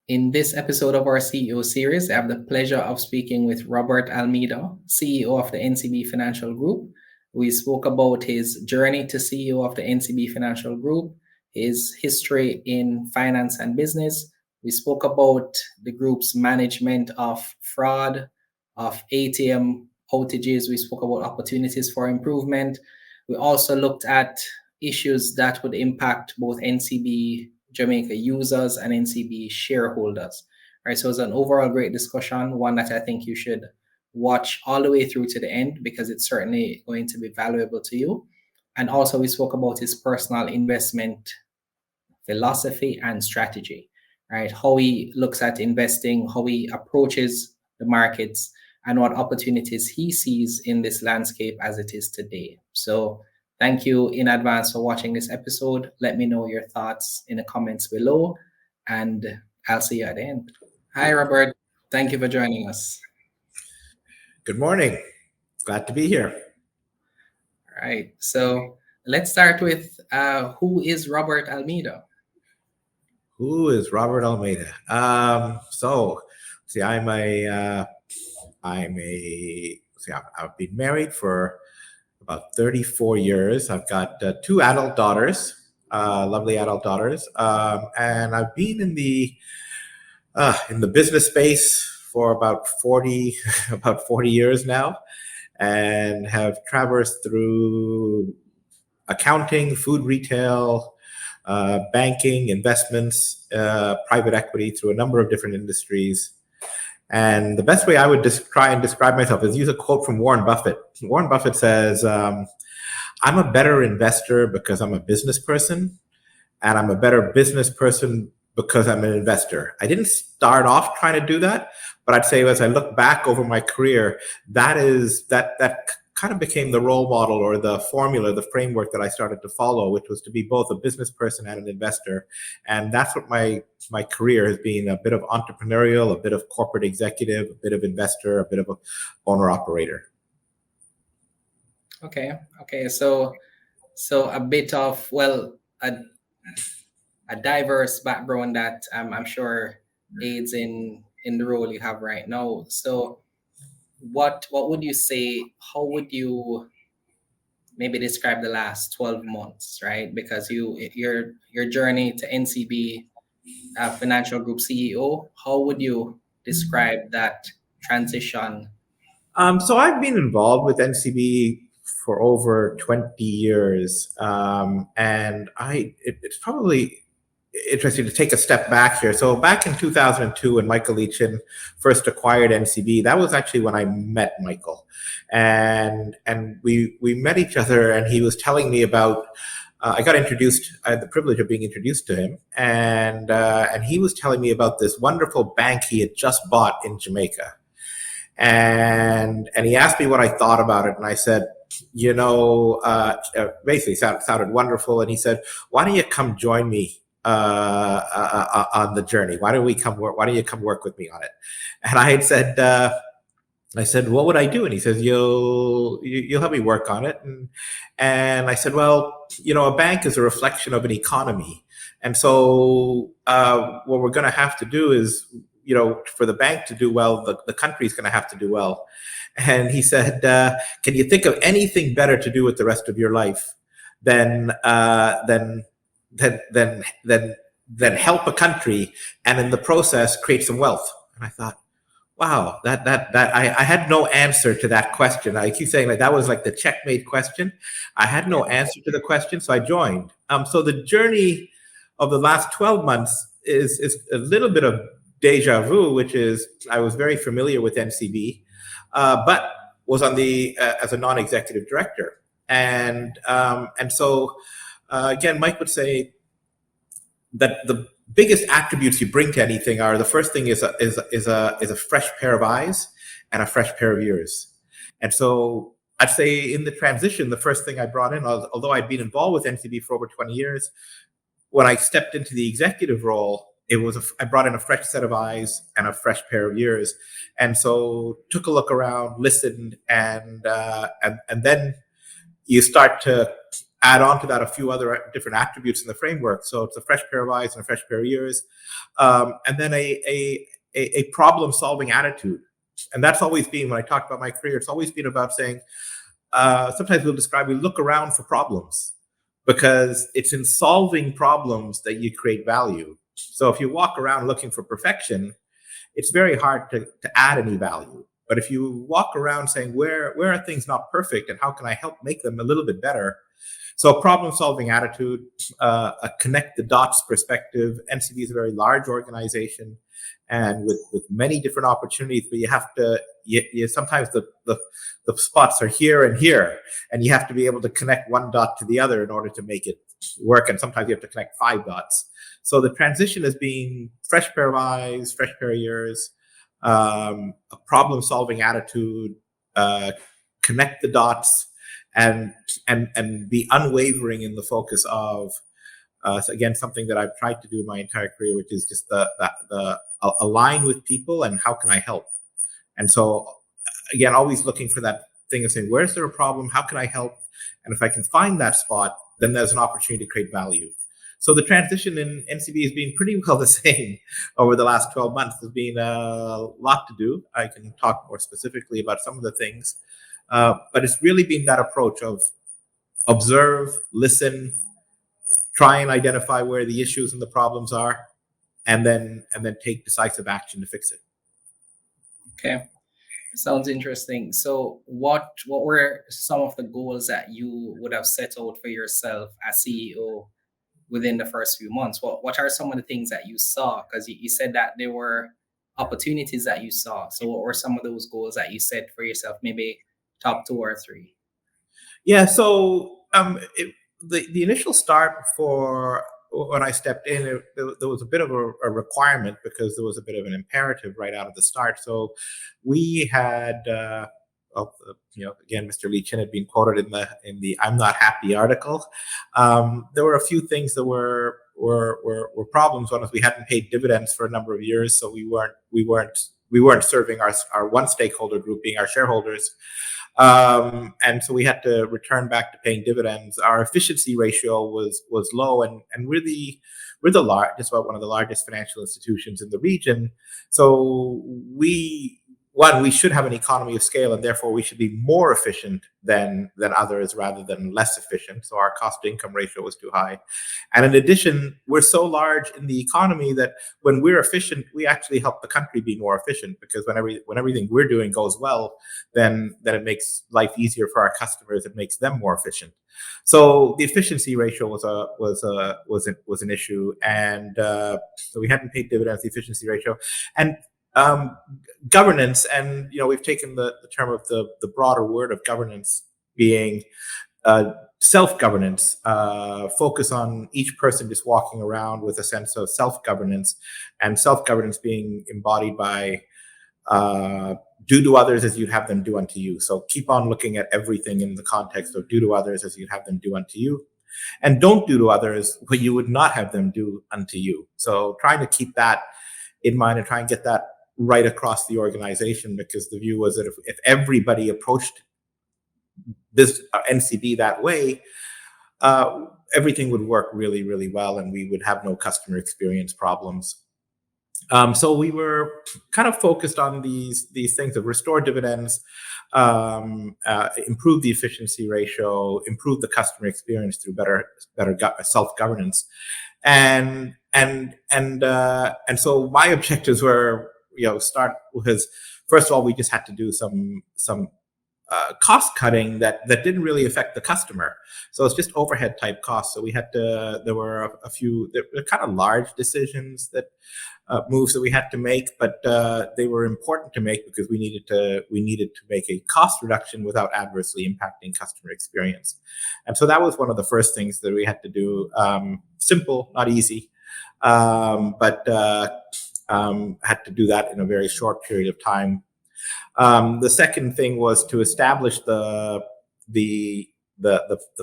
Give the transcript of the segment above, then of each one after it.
In this episode of our CEO series, I have the pleasure of speaking with Robert Almeida, CEO of the NCB Financial Group. We spoke about his journey to CEO of the NCB Financial Group, his history in finance and business. We spoke about the group's management of fraud, of ATM outages. We spoke about opportunities for improvement. We also looked at issues that would impact both NCB Jamaica users and NCB shareholders. Right, so it's an overall great discussion, one that I think you should watch all the way through to the end because it's certainly going to be valuable to you. And also we spoke about his personal investment philosophy and strategy, right? How he looks at investing, how he approaches the markets, and what opportunities he sees in this landscape as it is today. So thank you in advance for watching this episode. Let me know your thoughts in the comments below, and I'll see you at the end. Hi, Robert. Thank you for joining us. Good morning. Glad to be here. All right. So let's start with who is Robert Almeida? Who is Robert Almeida? I've been married for about 34 years. I've got two adult daughters, lovely adult daughters, and I've been in the business space for about 40 years now, and have traversed through accounting, food retail, banking, investments, private equity, through a number of different industries. And the best way I would try and describe myself is use a quote from Warren Buffett. Warren Buffett says, I'm a better investor because I'm a business person, and I'm a better business person because I'm an investor. I didn't start off trying to do that, but I'd say as I look back over my career, that kind of became the role model, or the formula, the framework that I started to follow, which was to be both a business person and an investor. And that's what my career has been: a bit of entrepreneurial, a bit of corporate executive, a bit of investor, a bit of a owner operator. Okay. So a bit of, a diverse background that I'm sure aids in the role you have right now. So what would you say, how would you maybe describe the last 12 months, right? Because your journey to NCB Financial Group CEO, how would you describe that transition? So I've been involved with NCB for over 20 years, and it's probably interesting to take a step back here. So back in 2002, when Michael L.E.A.R.N first acquired NCB, that was actually when I met Michael, and we met each other, and he was telling me about. I had the privilege of being introduced to him, and he was telling me about this wonderful bank he had just bought in Jamaica, and he asked me what I thought about it, and I said, basically sounded wonderful, and he said, "Why don't you come join me on the journey? Why don't you come work with me on it?" And I said, "What would I do?" And he says, "You'll help me work on it." And I said, "Well, a bank is a reflection of an economy, and so what we're going to have to do is, for the bank to do well, the country's going to have to do well." And he said, "Can you think of anything better to do with the rest of your life than help a country, and in the process create some wealth?" And I thought, wow, that I had no answer to that question. I keep saying that was like the checkmate question. I had no answer to the question, so I joined. So the journey of the last 12 months is a little bit of deja vu, which is I was very familiar with NCB, but was on as a non-executive director, and so again, Mike would say that the biggest attributes you bring to anything are, the first thing is a fresh pair of eyes and a fresh pair of ears. And so I'd say in the transition, the first thing I brought in, although I'd been involved with NCB for over 20 years, when I stepped into the executive role, I brought in a fresh set of eyes and a fresh pair of ears, and so took a look around, listened, and then you start to add on to that a few other different attributes in the framework. So it's a fresh pair of eyes and a fresh pair of ears, and then a problem-solving attitude. And that's always been, when I talk about my career, it's always been about saying, sometimes we look around for problems, because it's in solving problems that you create value. So if you walk around looking for perfection, it's very hard to add any value. But if you walk around saying, where are things not perfect and how can I help make them a little bit better? So a problem-solving attitude, a connect the dots perspective. NCB is a very large organization, and with many different opportunities, but you have to, sometimes the spots are here and here, and you have to be able to connect one dot to the other in order to make it work. And sometimes you have to connect 5 dots. So the transition is being fresh pair of eyes, fresh pair of ears, a problem-solving attitude, connect the dots, and be unwavering in the focus of, so again, something that I've tried to do my entire career, which is just the align with people and how can I help. And so again, always looking for that thing of saying, where's there a problem? How can I help? And if I can find that spot, then there's an opportunity to create value. So the transition in NCB has been pretty well the same over the last 12 months. There's been a lot to do. I can talk more specifically about some of the things, but it's really been that approach of observe, listen, try and identify where the issues and the problems are, and then take decisive action to fix it. Okay. Sounds interesting. So what were some of the goals that you would have set out for yourself as CEO within the first few months? What are some of the things that you saw? Because you said that there were opportunities that you saw. So what were some of those goals that you set for yourself? Maybe top 2 or 3. Yeah. So the initial start for when I stepped in, there was a bit of a requirement, because there was a bit of an imperative right out of the start. So we had, again, Mr. Lee Chin had been quoted in the "I'm Not Happy" article. There were a few things that were problems. One was we hadn't paid dividends for a number of years, so we weren't serving our one stakeholder group, being our shareholders. And so we had to return back to paying dividends. Our efficiency ratio was low, and we're just about one of the largest financial institutions in the region. So we should have an economy of scale, and therefore we should be more efficient than others rather than less efficient. So our cost to income ratio was too high. And in addition, we're so large in the economy that when we're efficient, we actually help the country be more efficient, because when everything we're doing goes well, then it makes life easier for our customers. It makes them more efficient. So the efficiency ratio was an issue, and so we hadn't paid dividends. The efficiency ratio, and governance, and we've taken the term of the broader word of governance being self-governance, focus on each person just walking around with a sense of self-governance, and self-governance being embodied by do to others as you'd have them do unto you. So keep on looking at everything in the context of do to others as you'd have them do unto you, and don't do to others what you would not have them do unto you. So trying to keep that in mind and try and get that right across the organization, because the view was that if everybody approached this NCB that way, everything would work really, really well, and we would have no customer experience problems. So we were kind of focused on these things of restore dividends, improve the efficiency ratio, improve the customer experience through better self-governance, and so my objectives were, start was, first of all, we just had to do some cost cutting that didn't really affect the customer. So it's just overhead type costs. So there were a few, they're kind of large decisions moves that we had to make, but they were important to make because we needed to make a cost reduction without adversely impacting customer experience. And so that was one of the first things that we had to do. Simple, not easy, but had to do that in a very short period of time. The second thing was to establish the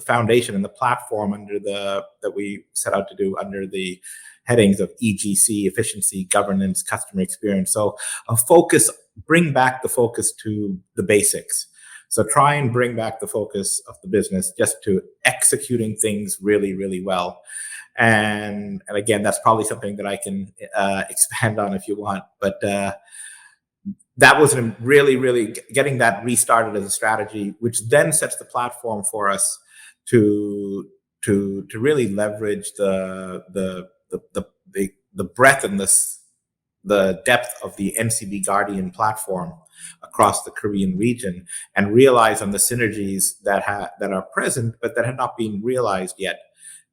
foundation and the platform that we set out to do under the headings of EGC, efficiency, governance, customer experience. So bring back the focus to the basics. So try and bring back the focus of the business just to executing things really, really well. And again, that's probably something that I can expand on if you want. But that was really, really getting that restarted as a strategy, which then sets the platform for us to really leverage the breadth and the depth of the NCB Guardian platform across the Caribbean region, and realize on the synergies that are present, but that had not been realized yet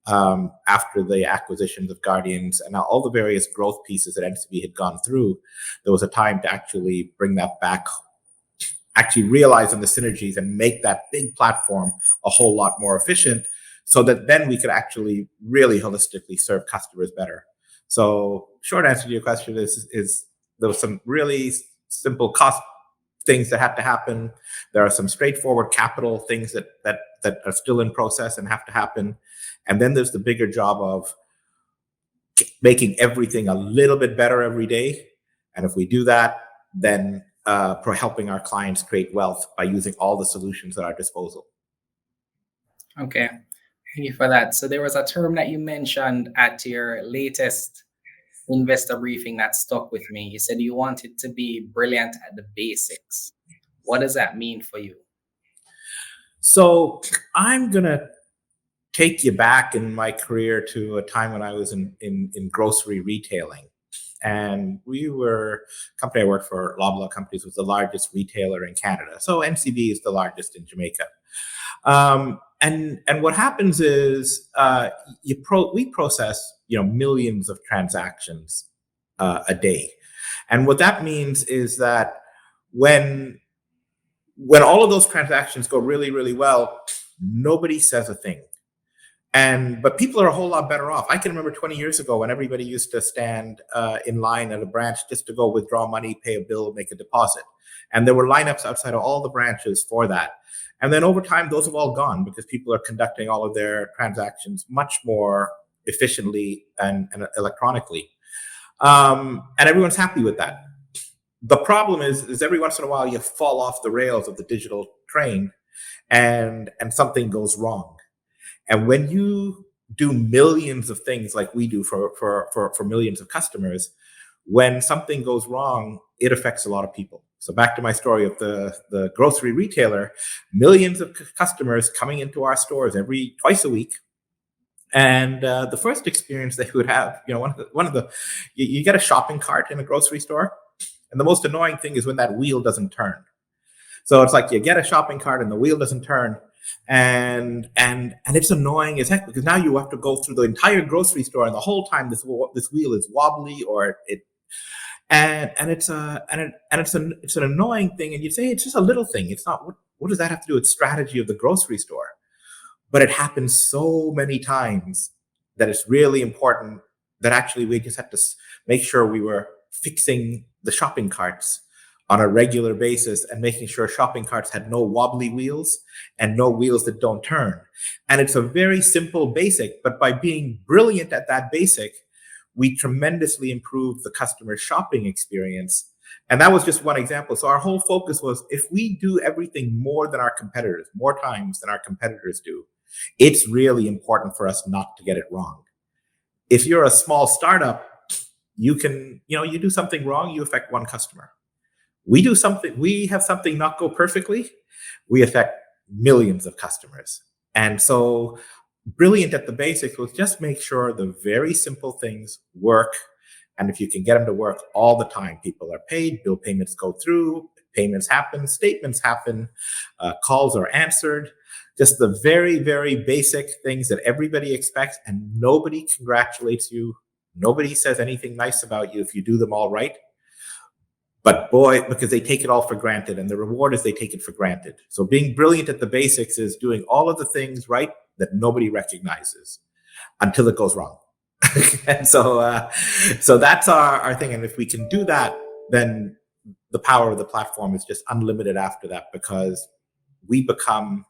after the acquisitions of Guardians and all the various growth pieces that NCB had gone through. There was a time to actually bring that back, actually realize on the synergies and make that big platform a whole lot more efficient, so that then we could actually really holistically serve customers better. So short answer to your question is there was some really simple cost things that had to happen. There are some straightforward capital things that are still in process and have to happen. And then there's the bigger job of making everything a little bit better every day. And if we do that, then helping our clients create wealth by using all the solutions at our disposal. Okay. Thank you for that. So there was a term that you mentioned at your latest investor briefing that stuck with me. You said you wanted to be brilliant at the basics. What does that mean for you? So I'm going to take you back in my career to a time when I was in grocery retailing. And the company I worked for, Loblaw Companies, was the largest retailer in Canada. So NCB is the largest in Jamaica. And what happens is we process millions of transactions a day, and what that means is that when all of those transactions go really, really well, nobody says a thing. But people are a whole lot better off. I can remember 20 years ago when everybody used to stand in line at a branch just to go withdraw money, pay a bill, make a deposit. And there were lineups outside of all the branches for that. And then over time, those have all gone because people are conducting all of their transactions much more efficiently and electronically. And everyone's happy with that. The problem is every once in a while you fall off the rails of the digital train and something goes wrong. And when you do millions of things like we do for millions of customers, when something goes wrong, it affects a lot of people. So back to my story of the grocery retailer, millions of customers coming into our stores twice a week. And the first experience they would have, you get a shopping cart in a grocery store, and the most annoying thing is when that wheel doesn't turn. So it's like you get a shopping cart and the wheel doesn't turn, and it's annoying as heck because now you have to go through the entire grocery store, and the whole time this wheel is wobbly it's an annoying thing. And you say it's just a little thing. It's not. What does that have to do with strategy of the grocery store? But it happens so many times that it's really important that actually we just had to make sure we were fixing the shopping carts on a regular basis and making sure shopping carts had no wobbly wheels and no wheels that don't turn. And it's a very simple basic, but by being brilliant at that basic, we tremendously improved the customer shopping experience. And that was just one example. So our whole focus was, if we do everything more than our competitors, more times than our competitors do, it's really important for us not to get it wrong. If you're a small startup, you do something wrong, you affect one customer. We have something not go perfectly, we affect millions of customers. And so brilliant at the basics was just make sure the very simple things work. And if you can get them to work all the time, people are paid, bill payments go through, payments happen, statements happen, calls are answered, just the very, very basic things that everybody expects, and nobody congratulates you. Nobody says anything nice about you if you do them all right. But boy, because they take it all for granted, and the reward is they take it for granted. So being brilliant at the basics is doing all of the things right that nobody recognizes until it goes wrong. And so that's our thing. And if we can do that, then the power of the platform is just unlimited after that, because we become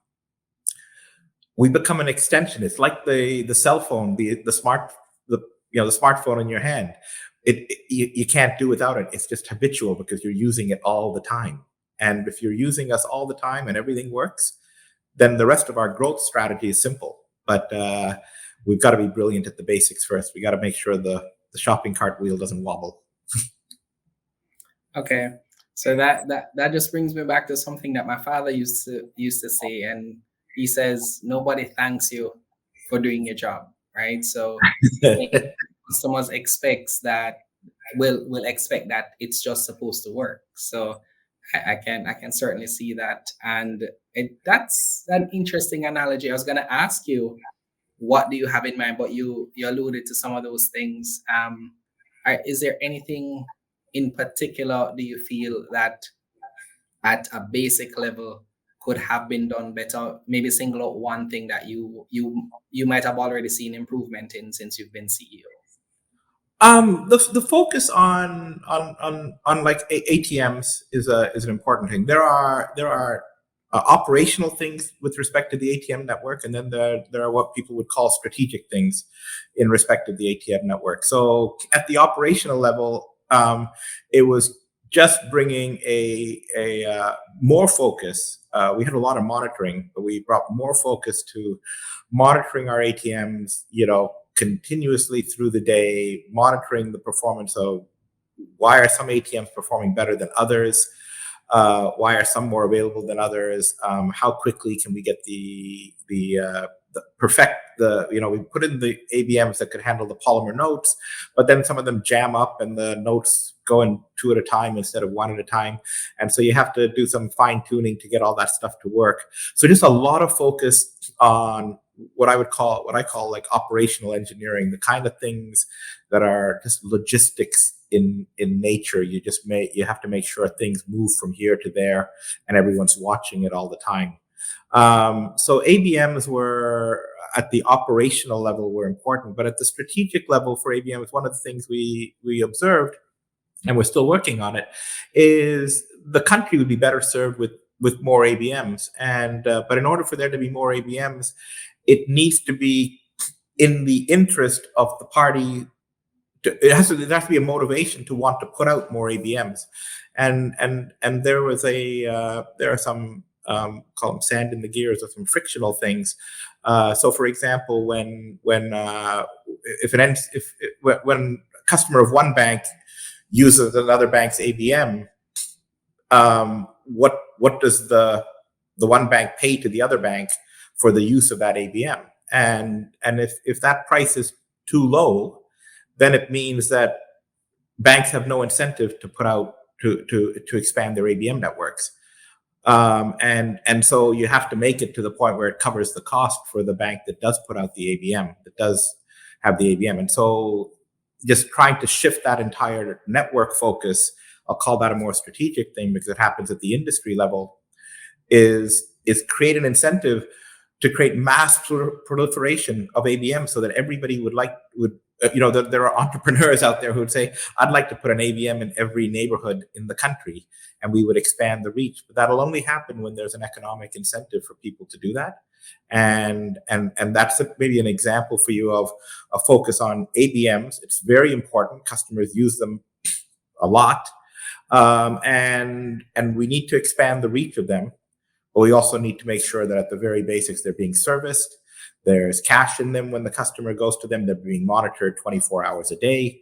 an extension. It's like the cell phone, the smartphone in your hand. You can't do without it. It's just habitual because you're using it all the time. And if you're using us all the time and everything works, then the rest of our growth strategy is simple. But we've got to be brilliant at the basics first. We got to make sure the shopping cart wheel doesn't wobble. Okay, so that just brings me back to something that my father used to say, and he says nobody thanks you for doing your job, right? So customers expects that will expect that it's just supposed to work. So I can certainly see that, and that's an interesting analogy. I was going to ask you, what do you have in mind? But you alluded to some of those things. Is there anything in particular do you feel that at a basic level could have been done better? Maybe single out one thing that you might have already seen improvement in since you've been CEO. The focus on like ATMs is an important thing. There are operational things with respect to the ATM network, and then there are what people would call strategic things in respect of the ATM network. So at the operational level, it was just bringing a more focus. We had a lot of monitoring, but we brought more focus to monitoring our ATMs, continuously through the day, monitoring the performance of why are some ATMs performing better than others, why are some more available than others, how quickly can we get the perfect we put in the ABMs that could handle the polymer notes, but then some of them jam up and the notes go in two at a time instead of one at a time, and so you have to do some fine tuning to get all that stuff to work. So just a lot of focus on what I call like operational engineering, the kind of things that are just logistics in nature. You have to make sure things move from here to there and everyone's watching it all the time. So ABMs were at the operational level were important, but at the strategic level for ABMs, one of the things we observed, and we're still working on it, is the country would be better served with more ABMs. And but in order for there to be more ABMs, it needs to be in the interest of the party. There has to be a motivation to want to put out more ABMs, and there are some call them sand in the gears or some frictional things. So, for example, when a customer of one bank uses another bank's ABM, what does the one bank pay to the other bank for the use of that ABM? And if that price is too low, then it means that banks have no incentive to put out to expand their ABM networks. And so you have to make it to the point where it covers the cost for the bank that does put out the ABM, that does have the ABM. And so just trying to shift that entire network focus, I'll call that a more strategic thing because it happens at the industry level, is create an incentive to create mass proliferation of ABM so that everybody there are entrepreneurs out there who would say, I'd like to put an ABM in every neighborhood in the country, and we would expand the reach. But that'll only happen when there's an economic incentive for people to do that. And that's maybe an example for you of a focus on ABMs. It's very important. Customers use them a lot. And we need to expand the reach of them. But we also need to make sure that at the very basics, they're being serviced. There's cash in them when the customer goes to them. They're being monitored 24 hours a day.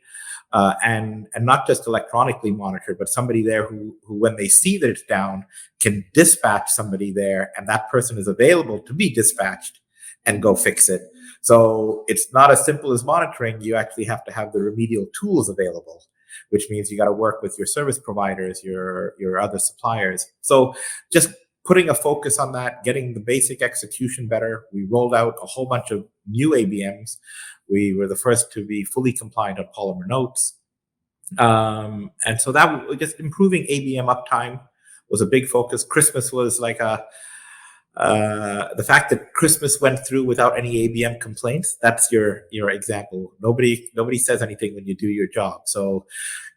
And not just electronically monitored, but somebody there who, when they see that it's down, can dispatch somebody there, and that person is available to be dispatched and go fix it. So it's not as simple as monitoring. You actually have to have the remedial tools available, which means you got to work with your service providers, your other suppliers. So just putting a focus on that, getting the basic execution better. We rolled out a whole bunch of new ABMs. We were the first to be fully compliant on polymer notes. And so that just improving ABM uptime was a big focus. Christmas was like the fact that Christmas went through without any ABM complaints. That's your example. Nobody says anything when you do your job. So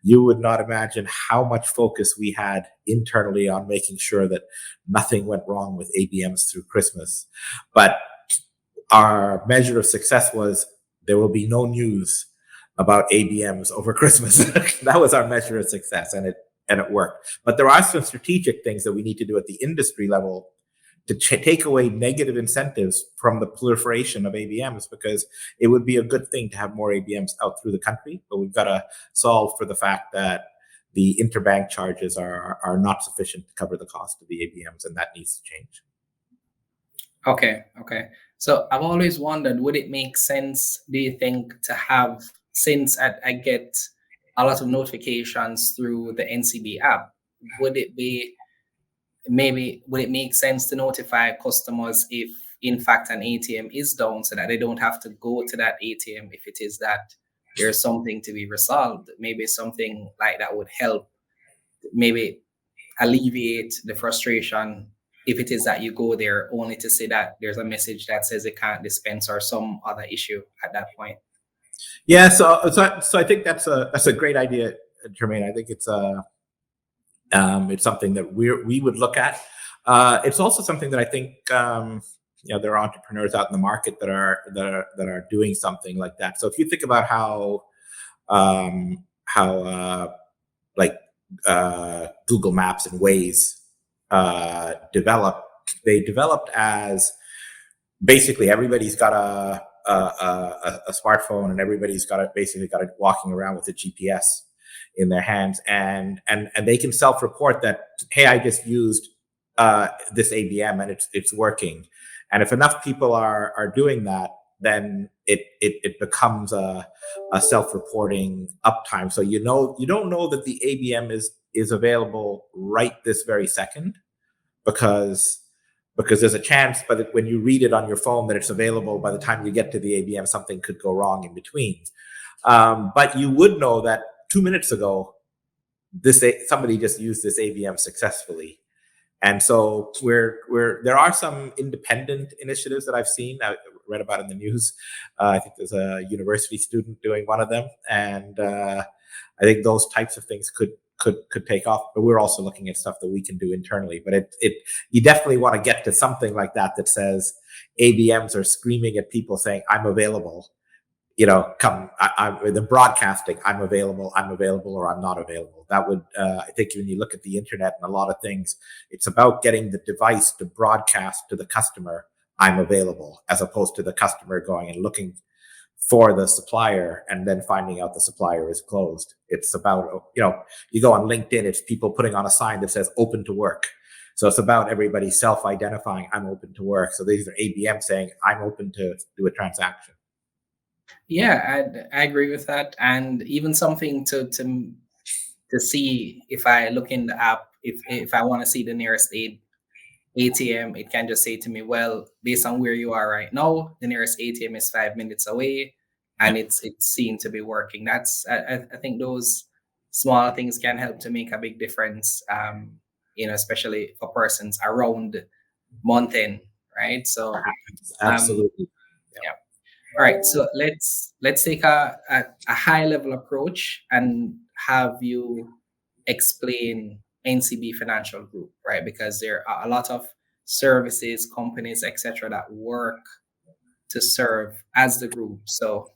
you would not imagine how much focus we had internally on making sure that nothing went wrong with ABMs through Christmas. But our measure of success was there will be no news about ABMs over Christmas. That was our measure of success, and it worked. But there are some strategic things that we need to do at the industry level to take away negative incentives from the proliferation of ABMs, because it would be a good thing to have more ABMs out through the country. But we've got to solve for the fact that the interbank charges are not sufficient to cover the cost of the ABMs, and that needs to change. Okay. So I've always wondered, would it make sense, do you think, to have, since I get a lot of notifications through the NCB app, would it make sense to notify customers if in fact an ATM is down, so that they don't have to go to that ATM if it is that there's something to be resolved? Maybe something like that would help, maybe alleviate the frustration if it is that you go there only to see that there's a message that says it can't dispense or some other issue at that point. Yeah, so I think that's a great idea, Jermaine. I think it's something that we would look at. It's also something that I think there are entrepreneurs out in the market that are doing something like that. So if you think about how Google Maps and Waze they developed as basically everybody's got a smartphone, and everybody's got it walking around with a GPS in their hands, and they can self-report that, hey, I just used this ABM and it's working. And if enough people are doing that, then it becomes a self-reporting uptime. So you don't know that the ABM is available right this very second, because there's a chance, but when you read it on your phone that it's available, by the time you get to the ABM, something could go wrong in between. But you would know that 2 minutes ago, somebody just used this ABM successfully. And so there are some independent initiatives that I've seen. I read about in the news. I think there's a university student doing one of them, and I think those types of things could take off. But we're also looking at stuff that we can do internally. But you definitely want to get to something like that says ABMs are screaming at people saying, "I'm available." Come, the broadcasting, I'm available, or I'm not available. That would, I think when you look at the internet and a lot of things, it's about getting the device to broadcast to the customer, I'm available, as opposed to the customer going and looking for the supplier and then finding out the supplier is closed. It's about, you go on LinkedIn, it's people putting on a sign that says open to work. So it's about everybody self-identifying, I'm open to work. So these are ABM saying, I'm open to do a transaction. Yeah, I agree with that. And even something to see, if I look in the app, if I want to see the nearest ATM, it can just say to me, well, based on where you are right now, the nearest ATM is 5 minutes away, and it's seen to be working. I think those small things can help to make a big difference, especially for persons around month end, right? So absolutely. Yeah. All right, so let's take a high level approach and have you explain NCB Financial Group, right? Because there are a lot of services, companies, etc., that work to serve as the group. So,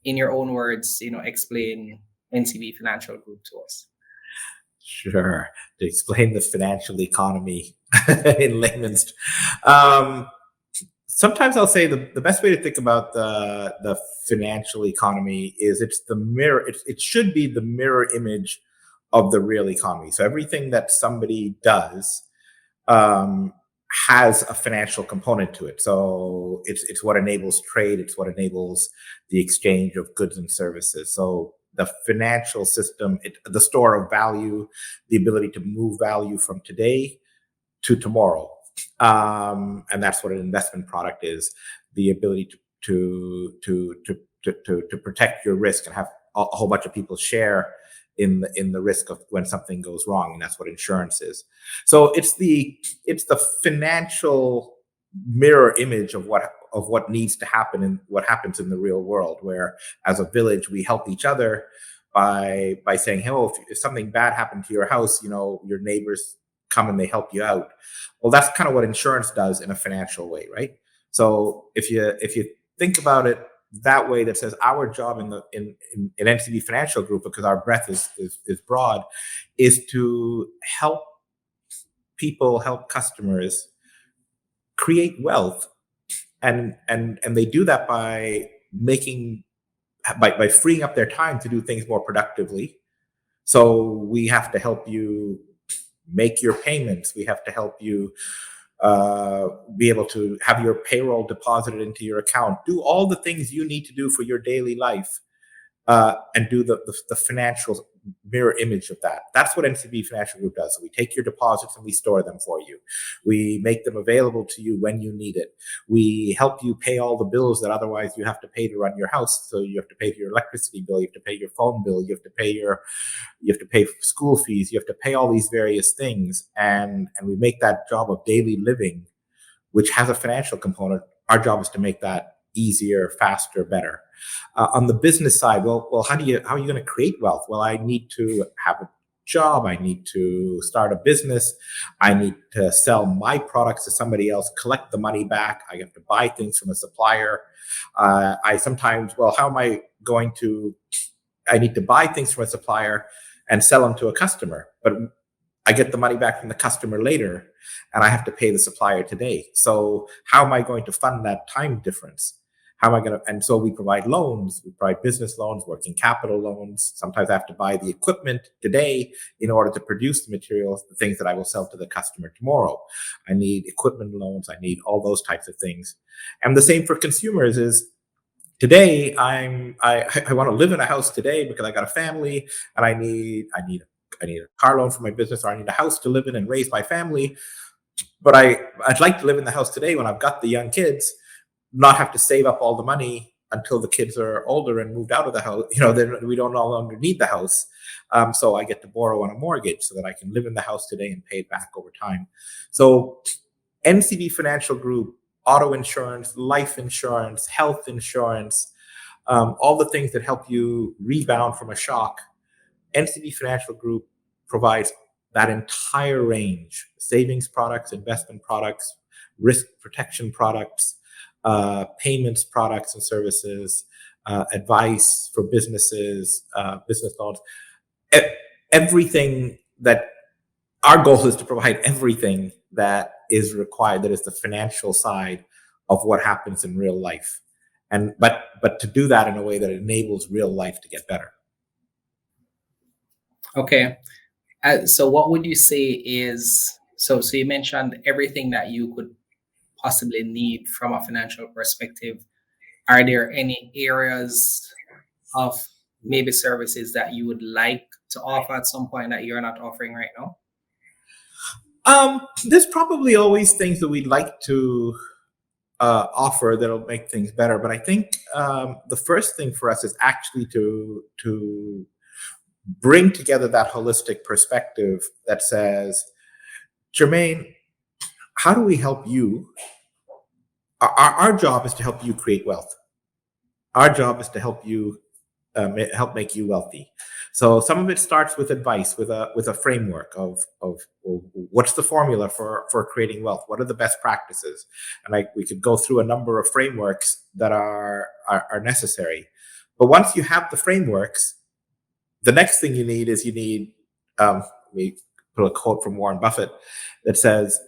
in your own words, explain NCB Financial Group to us. Sure. To explain the financial economy in layman's. Sometimes I'll say the best way to think about the financial economy is it's the mirror. It should be the mirror image of the real economy. So everything that somebody does has a financial component to it. So it's what enables trade. It's what enables the exchange of goods and services. So the financial system, the store of value, the ability to move value from today to tomorrow. And that's what an investment product is: the ability to protect your risk and have a whole bunch of people share in the risk of when something goes wrong. And that's what insurance is. So it's the financial mirror image of what needs to happen and what happens in the real world, where as a village we help each other by saying, hey, well, if something bad happened to your house, your neighbors come and they help you out. Well, that's kind of what insurance does in a financial way, right? So if you think about it, that way that says our job in NCB Financial Group, because our breadth is broad, is to help people, help customers create wealth, and they do that by freeing up their time to do things more productively. So we have to help you make your payments. We have to help you be able to have your payroll deposited into your account. Do all the things you need to do for your daily life, and do the financial mirror image of that. That's what NCB Financial Group does. So we take your deposits and we store them for you. We make them available to you when you need it. We help you pay all the bills that otherwise you have to pay to run your house. So you have to pay for your electricity bill, you have to pay your phone bill, you have to pay for school fees, you have to pay all these various things, and we make that job of daily living, which has a financial component. Our job is to make that easier, faster, better. On the business side, well, how are you going to create wealth? Well, I need to have a job. I need to start a business. I need to sell my products to somebody else, collect the money back. I have to buy things from a supplier. How am I going to? I need to buy things from a supplier and sell them to a customer, but I get the money back from the customer later, and I have to pay the supplier today. So how am I going to fund that time difference? How am I going to? And so we provide loans. We provide business loans, working capital loans. Sometimes I have to buy the equipment today in order to produce the materials, the things that I will sell to the customer tomorrow. I need equipment loans. I need all those types of things. And the same for consumers is, today I want to live in a house today because I got a family and I need a car loan for my business, or I need a house to live in and raise my family. But I'd like to live in the house today when I've got the young kids, not have to save up all the money until the kids are older and moved out of the house. Then we don't no longer need the house. So I get to borrow on a mortgage so that I can live in the house today and pay it back over time. So NCB Financial Group, auto insurance, life insurance, health insurance, all the things that help you rebound from a shock. NCB Financial Group provides that entire range: savings products, investment products, risk protection products, payments products and services, advice for businesses, business loans, everything that our goal is to provide everything that is required, that is the financial side of what happens in real life. But to do that in a way that enables real life to get better. Okay. So what would you say is, so you mentioned everything that you could possibly need from a financial perspective. Are there any areas of maybe services that you would like to offer at some point that you're not offering right now? There's probably always things that we'd like to offer that'll make things better. But I think the first thing for us is actually to bring together that holistic perspective that says, Jermaine, how do we help you? Our job is to help you create wealth. Our job is to help you help make you wealthy. So some of it starts with advice, with a framework of what's the formula for creating wealth? What are the best practices? And we could go through a number of frameworks that are necessary. But once you have the frameworks, the next thing you need is we put a quote from Warren Buffett that says,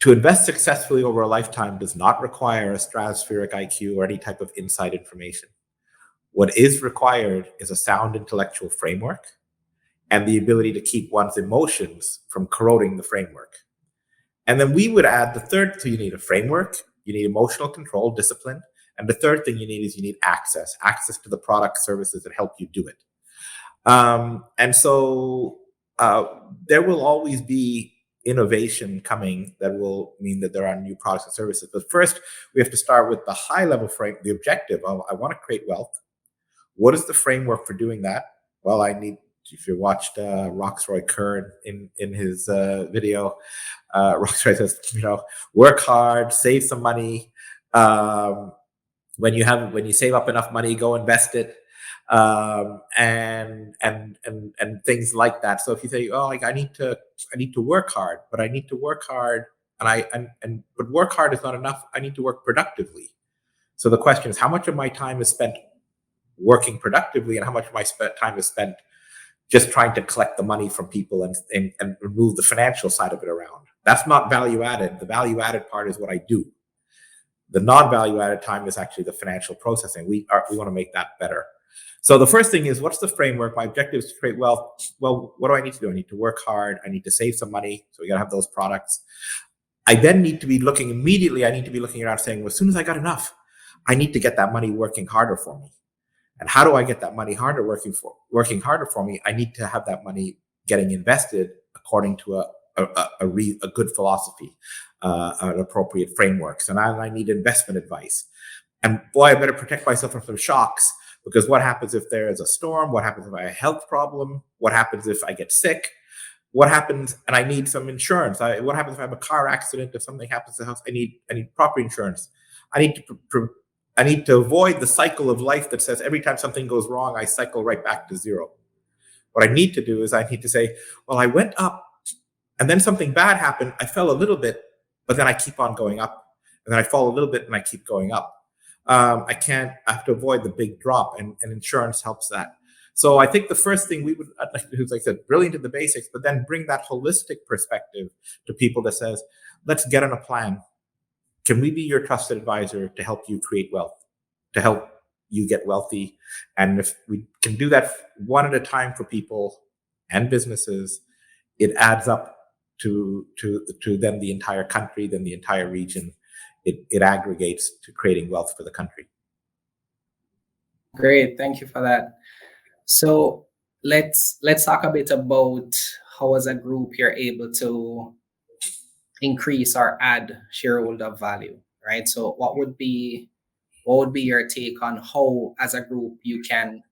to invest successfully over a lifetime does not require a stratospheric IQ or any type of inside information. What is required is a sound intellectual framework and the ability to keep one's emotions from corroding the framework. And then we would add the third. So you need a framework, you need emotional control, discipline. And the third thing you need access to the products, services that help you do it. And so there will always be innovation coming that will mean that there are new products and services. But first, we have to start with the high level frame, the objective of, I want to create wealth. What is the framework for doing that? Well, if you watched Roxroy Kern in his video, Roxroy says, work hard, save some money. When you save up enough money, go invest it. And things like that. So if you say, I need to work hard, but I need to work hard, but work hard is not enough. I need to work productively. So the question is, how much of my time is spent working productively, and how much of my time is spent just trying to collect the money from people and remove the financial side of it around? That's not value added. The value added part is what I do. The non-value added time is actually the financial processing. We want to make that better. So the first thing is, what's the framework? My objective is to create wealth. Well, what do I need to do? I need to work hard. I need to save some money. So we got to have those products. I then need to be looking immediately. I need to be looking around saying, well, as soon as I got enough, I need to get that money working harder for me. And how do I get that money working harder for me? I need to have that money getting invested according to a good philosophy, an appropriate framework. So now I need investment advice. And boy, I better protect myself from some shocks, because what happens if there is a storm? What happens if I have a health problem? What happens if I get sick? What happens and I need some insurance? What happens if I have a car accident? If something happens to the house, I need property insurance. I need to avoid the cycle of life that says every time something goes wrong, I cycle right back to zero. What I need to do is I need to say, well, I went up and then something bad happened. I fell a little bit, but then I keep on going up. And then I fall a little bit and I keep going up. I have to avoid the big drop, and insurance helps that. So I think the first thing I'd like to do is, like I said, brilliant in the basics, but then bring that holistic perspective to people that says, let's get on a plan. Can we be your trusted advisor to help you create wealth, to help you get wealthy? And if we can do that one at a time for people and businesses, it adds up to then the entire country, then the entire region. It aggregates to creating wealth for the country. Great, thank you for that. So let's talk a bit about how, as a group, you're able to increase or add shareholder value, right? So what would be your take on how, as a group, you can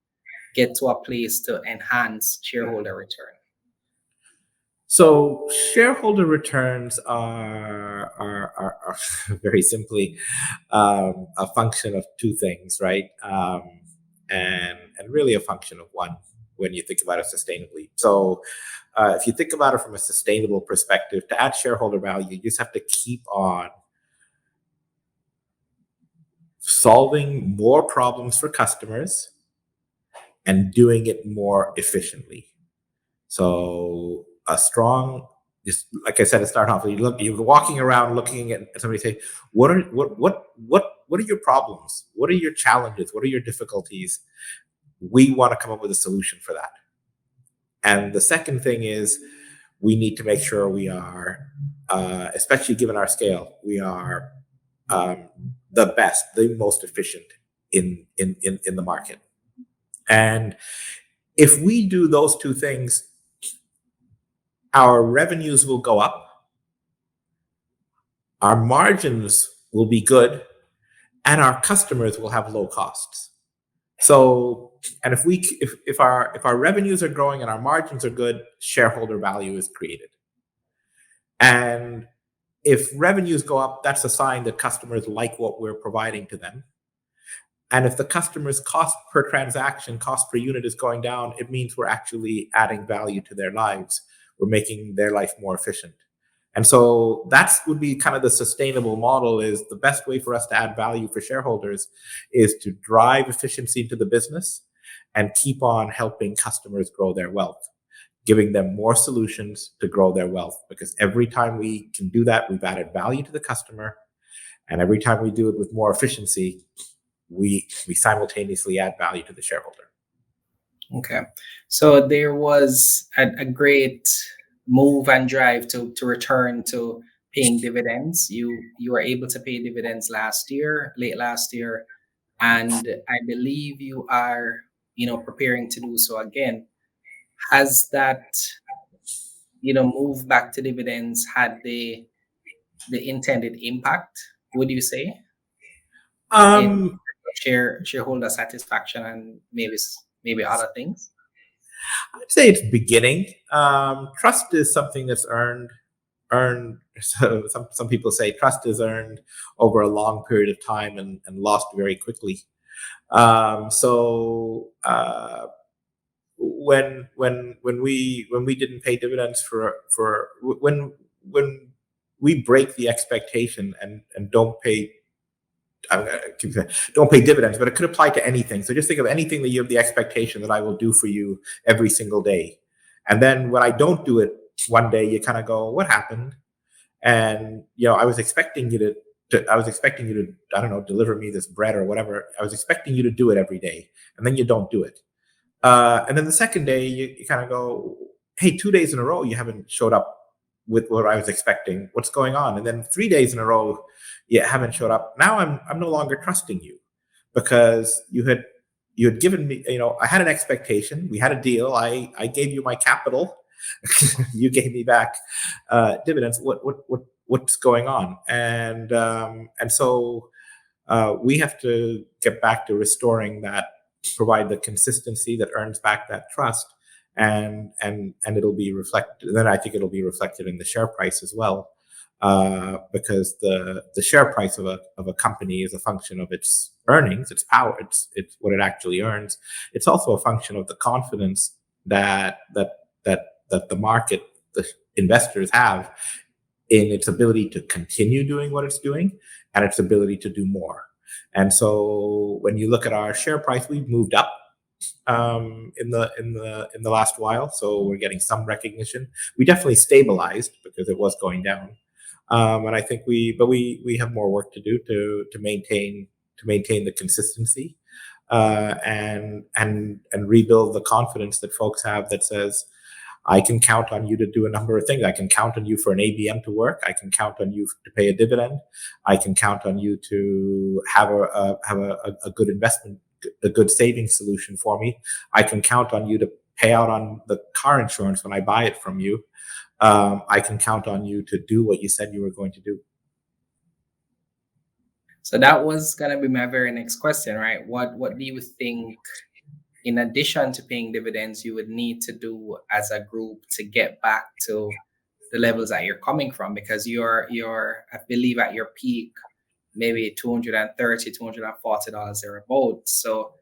get to a place to enhance shareholder return? So shareholder returns are very simply a function of two things, right? And really a function of one when you think about it sustainably. So if you think about it from a sustainable perspective, to add shareholder value, you just have to keep on solving more problems for customers and doing it more efficiently. So a strong, just like I said to start off, you're walking around looking at somebody, say, what are your problems? What are your challenges? What are your difficulties? We want to come up with a solution for that. And the second thing is, we need to make sure we are, especially given our scale, we are the best, the most efficient in the market. And if we do those two things, our revenues will go up, our margins will be good, and our customers will have low costs. So, and if our revenues are growing and our margins are good, shareholder value is created. And if revenues go up, that's a sign that customers like what we're providing to them. And if the customer's cost per transaction, cost per unit is going down, it means we're actually adding value to their lives. We're making their life more efficient. And so that would be kind of the sustainable model. Is the best way for us to add value for shareholders is to drive efficiency into the business and keep on helping customers grow their wealth, giving them more solutions to grow their wealth. Because every time we can do that, we've added value to the customer. And every time we do it with more efficiency, we simultaneously add value to the shareholder. Okay. So there was a great move and drive to return to paying dividends. You were able to pay dividends late last year, and I believe you are, preparing to do so again. Has that, move back to dividends had the intended impact, would you say, in shareholder satisfaction and maybe other things? I'd say it's beginning. Trust is something that's earned. So some people say trust is earned over a long period of time and lost very quickly. So when we didn't pay dividends when we break the expectation and don't pay don't pay dividends, but it could apply to anything. So just think of anything that you have the expectation that I will do for you every single day. And then when I don't do it one day, you kind of go, what happened? And, I was expecting you to, I don't know, deliver me this bread or whatever. I was expecting you to do it every day. And then you don't do it. And then the second day, you kind of go, hey, 2 days in a row, you haven't showed up with what I was expecting. What's going on? And then 3 days in a row, you haven't showed up. Now I'm no longer trusting you, because you had given me, I had an expectation. We had a deal. I gave you my capital. You gave me back dividends. What's going on? And so we have to get back to restoring that, provide the consistency that earns back that trust, and it'll be reflected. Then I think it'll be reflected in the share price as well, because the share price of a company is a function of its earnings, its power, it's what it actually earns. It's also a function of the confidence that the market, the investors have in its ability to continue doing what it's doing and its ability to do more. And so when you look at our share price, we've moved up in the last while, so we're getting some recognition. We definitely stabilized because it was going down, and I think we have more work to do to maintain the consistency, and rebuild the confidence that folks have that says, I can count on you to do a number of things. I can count on you for an ABM to work. I can count on you to pay a dividend. I can count on you to have a good investment, a good savings solution for me. I can count on you to pay out on the car insurance when I buy it from you. I can count on you to do what you said you were going to do. So that was going to be my very next question, right? What do you think, in addition to paying dividends, you would need to do as a group to get back to the levels that you're coming from? Because you're I believe at your peak, maybe $230, $240 thereabouts. So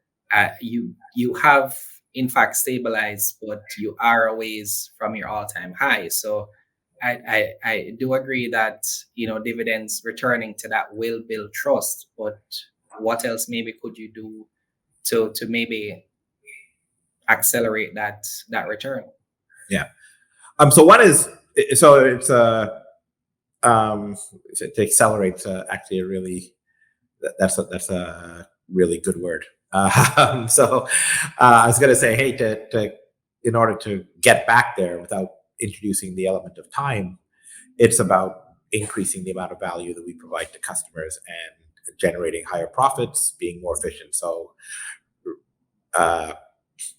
you have in fact stabilized, but you are a ways from your all-time high. So I do agree that dividends returning to that will build trust. But what else maybe could you do to maybe accelerate that return? Yeah. So one is, so it's to accelerate. Actually, a really that's a really good word. So I was going to say, hey, to in order to get back there without introducing the element of time, it's about increasing the amount of value that we provide to customers and generating higher profits, being more efficient. So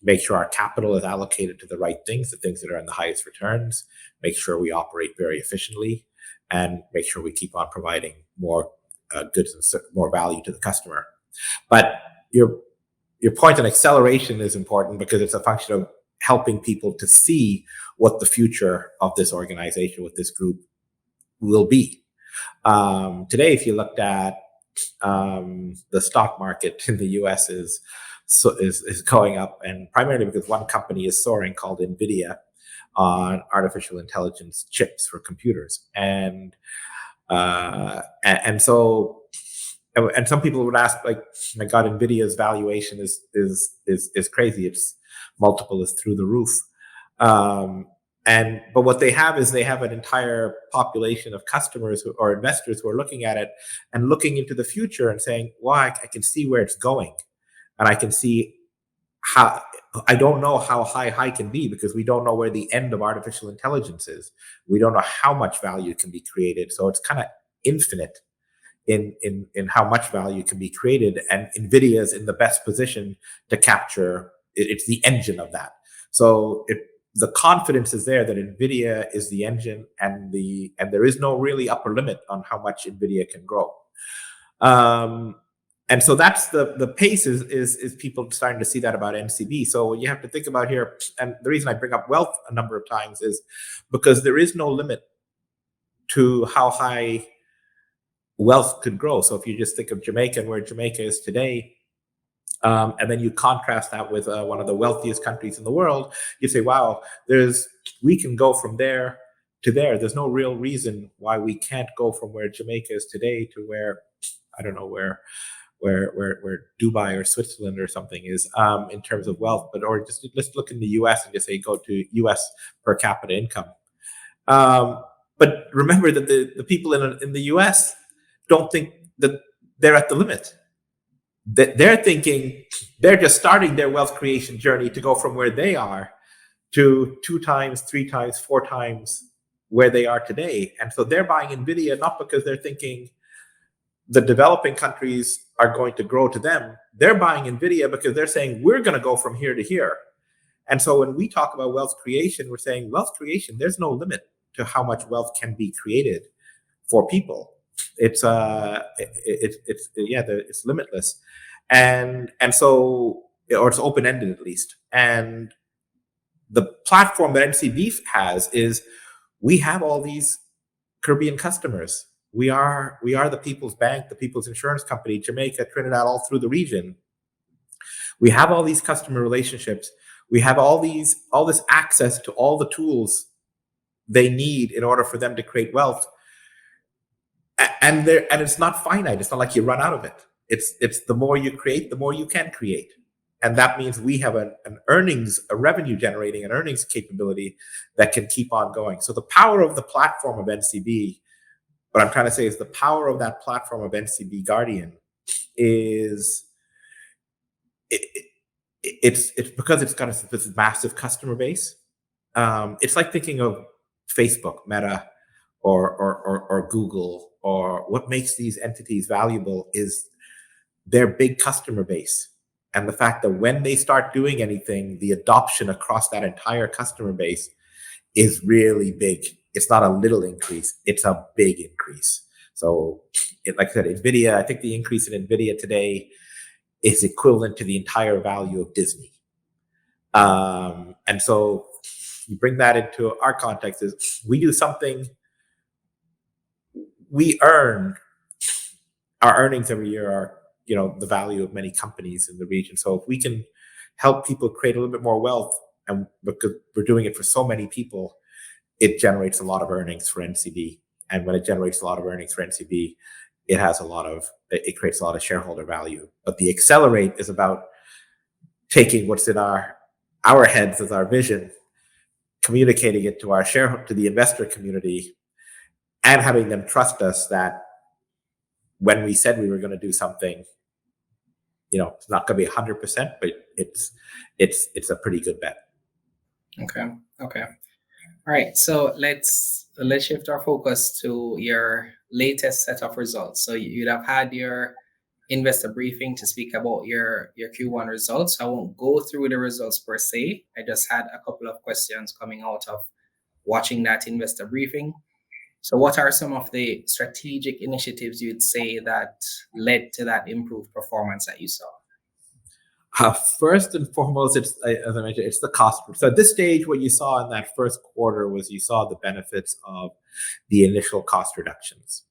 make sure our capital is allocated to the right things, the things that are in the highest returns, make sure we operate very efficiently, and make sure we keep on providing more goods and more value to the customer. But your point on acceleration is important because it's a function of helping people to see what the future of this organization, with this group, will be. Today, if you looked at the stock market in the US is going up, and primarily because one company is soaring called NVIDIA on artificial intelligence chips for computers, and so some people would ask, like, my God, NVIDIA's valuation is crazy. Its multiple is through the roof. But what they have is they have an entire population of customers or investors who are looking at it and looking into the future and saying, well, I can see where it's going. And I can see how, I don't know how high can be because we don't know where the end of artificial intelligence is. We don't know how much value can be created. So it's kind of infinite in how much value can be created. And NVIDIA is in the best position to capture, it's the engine of that. So the confidence is there that NVIDIA is the engine, and there is no really upper limit on how much NVIDIA can grow. And so that's the pace is people starting to see that about NCB. So what you have to think about here, and the reason I bring up wealth a number of times is because there is no limit to how high wealth could grow. So if you just think of Jamaica and where Jamaica is today, and then you contrast that with one of the wealthiest countries in the world, you say, wow, we can go from there to there. There's no real reason why we can't go from where Jamaica is today to where I don't know where Dubai or Switzerland or something is in terms of wealth, or just let's look in the U.S. and just say go to U.S. per capita income. But remember that the people in the U.S. don't think that they're at the limit. They're thinking they're just starting their wealth creation journey to go from where they are to 2 times, 3 times, 4 times where they are today. And so they're buying NVIDIA not because they're thinking the developing countries are going to grow to them. They're buying NVIDIA because they're saying we're going to go from here to here. And so when we talk about wealth creation, we're saying wealth creation, there's no limit to how much wealth can be created for people. It's limitless. And so, or it's open-ended at least. And the platform that NCB has is we have all these Caribbean customers. We are the people's bank, the people's insurance company, Jamaica, Trinidad, all through the region. We have all these customer relationships. We have all this access to all the tools they need in order for them to create wealth. And it's not finite. It's not like you run out of it. It's the more you create, the more you can create. And that means we have a revenue generating, an earnings capability that can keep on going. So the power of the platform of NCB, what I'm trying to say is the power of that platform of NCB Guardian is it's because it's got this massive customer base. It's like thinking of Facebook, Meta, or Google, or what makes these entities valuable is their big customer base. And the fact that when they start doing anything, the adoption across that entire customer base is really big. It's not a little increase, it's a big increase. So like I said, NVIDIA, I think the increase in NVIDIA today is equivalent to the entire value of Disney. And so you bring that into our context is we do something, we earn our earnings every year are, the value of many companies in the region. So if we can help people create a little bit more wealth, and because we're doing it for so many people, it generates a lot of earnings for NCB. And when it generates a lot of earnings for NCB, it creates a lot of shareholder value. But the accelerate is about taking what's in our heads as our vision, communicating it to the investor community, and having them trust us that when we said we were going to do something, it's not going to be 100%, but it's a pretty good bet. Okay. All right. So let's shift our focus to your latest set of results. So you'd have had your investor briefing to speak about your Q1 results. I won't go through the results per se. I just had a couple of questions coming out of watching that investor briefing. So what are some of the strategic initiatives you'd say that led to that improved performance that you saw? First and foremost, as I mentioned, it's the cost. So at this stage, what you saw in that first quarter was you saw the benefits of the initial cost reductions.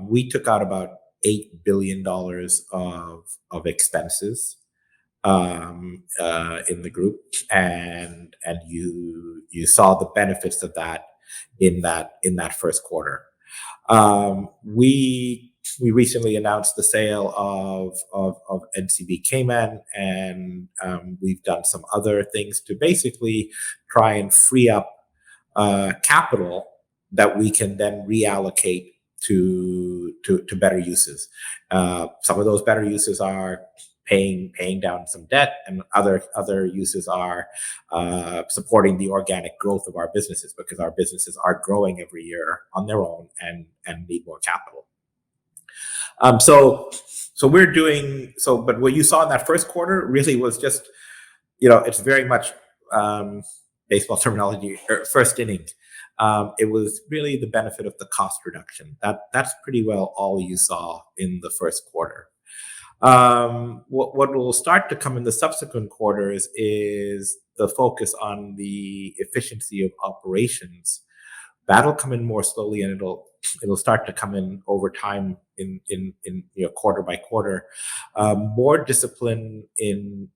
We took out about $8 billion of expenses in the group, and you saw the benefits of that in that first quarter. We recently announced the sale of NCB Cayman, and we've done some other things to basically try and free up capital that we can then reallocate to better uses. Some of those better uses are paying down some debt, and other uses are supporting the organic growth of our businesses, because our businesses are growing every year on their own and need more capital. So we're doing so, but what you saw in that first quarter really was just, it's very much baseball terminology, first inning. It was really the benefit of the cost reduction. That's pretty well all you saw in the first quarter. What will start to come in the subsequent quarters is the focus on the efficiency of operations. That'll come in more slowly, and it'll start to come in over time in quarter by quarter. More discipline in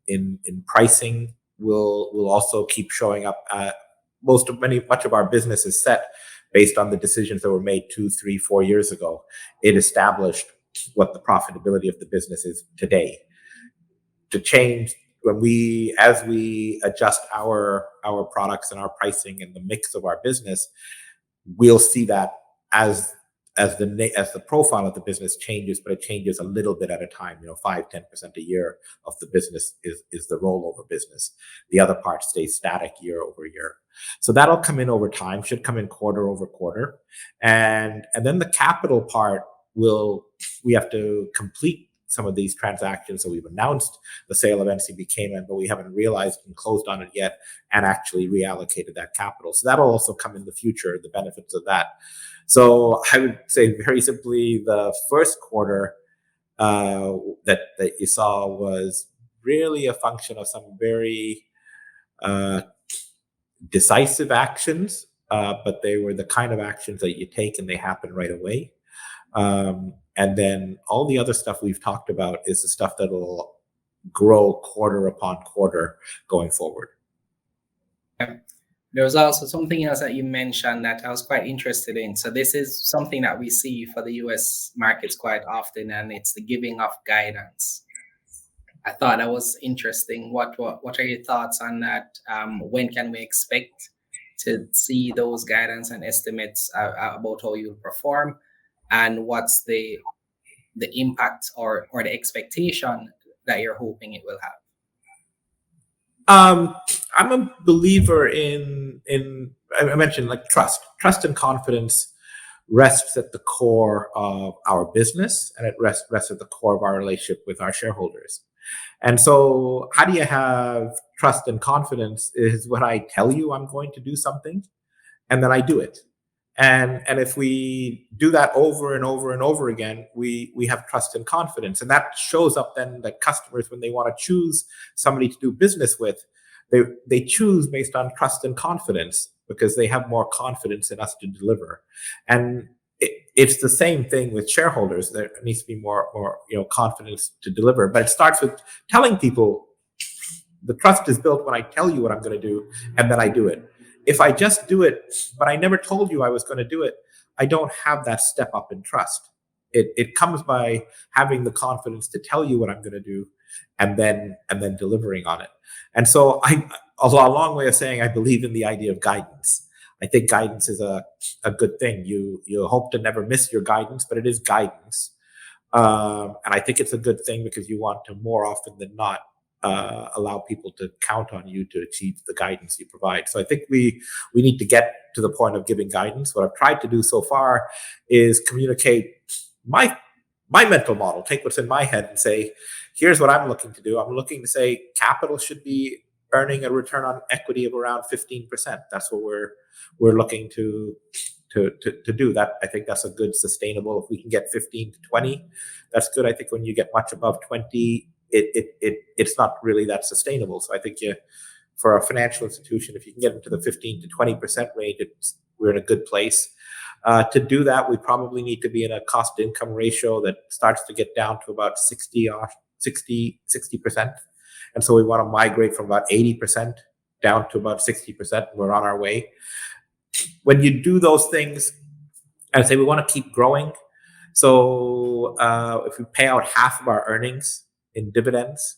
pricing will also keep showing up. Much of our business is set based on the decisions that were made 2, 3, 4 years ago. It established what the profitability of the business is today. To change as we adjust our products and our pricing and the mix of our business, we'll see that as the profile of the business changes, but it changes a little bit at a time. 5-10% a year of the business is the rollover business. The other part stays static year over year. So that'll come in over time, should come in quarter over quarter, and then the capital part we have to complete some of these transactions. So we've announced the sale of NCB Cayman, but we haven't realized and closed on it yet and actually reallocated that capital. So that'll also come in the future, the benefits of that. So I would say very simply, the first quarter that you saw was really a function of some very decisive actions, but they were the kind of actions that you take and they happen right away. And then all the other stuff we've talked about is the stuff that will grow quarter upon quarter going forward. There was also something else that you mentioned that I was quite interested in. So this is something that we see for the US markets quite often, and it's the giving of guidance. I thought that was interesting. What are your thoughts on that? When can we expect to see those guidance and estimates about how you'll perform? And what's the impact or the expectation that you're hoping it will have? I'm a believer in I mentioned like trust and confidence rests at the core of our business, and it rests at the core of our relationship with our shareholders. And so how do you have trust and confidence is when I tell you I'm going to do something and then I do it. And if we do that over and over and over again, we have trust and confidence. And that shows up then that customers, when they want to choose somebody to do business with, they choose based on trust and confidence because they have more confidence in us to deliver. And it's the same thing with shareholders. There needs to be more confidence to deliver. But it starts with telling people the trust is built when I tell you what I'm going to do and then I do it. If I just do it, but I never told you I was going to do it, I don't have that step up in trust. It comes by having the confidence to tell you what I'm going to do and then delivering on it. And so a long way of saying I believe in the idea of guidance. I think guidance is a good thing. You hope to never miss your guidance, but it is guidance. And I think it's a good thing because you want to more often than not allow people to count on you to achieve the guidance you provide. So I think we need to get to the point of giving guidance. What I've tried to do so far is communicate my mental model, take what's in my head and say, here's what I'm looking to do. I'm looking to say capital should be earning a return on equity of around 15%. That's what we're looking to do. That I think that's a good sustainable. If we can get 15 to 20, that's good. I think when you get much above 20, it's not really that sustainable. So I think for a financial institution, if you can get into the 15 to 20% range, we're in a good place. To do that, we probably need to be in a cost income ratio that starts to get down to about 60%. And so we want to migrate from about 80% down to about 60%. We're on our way. When you do those things, I say we want to keep growing. So if we pay out half of our earnings in dividends,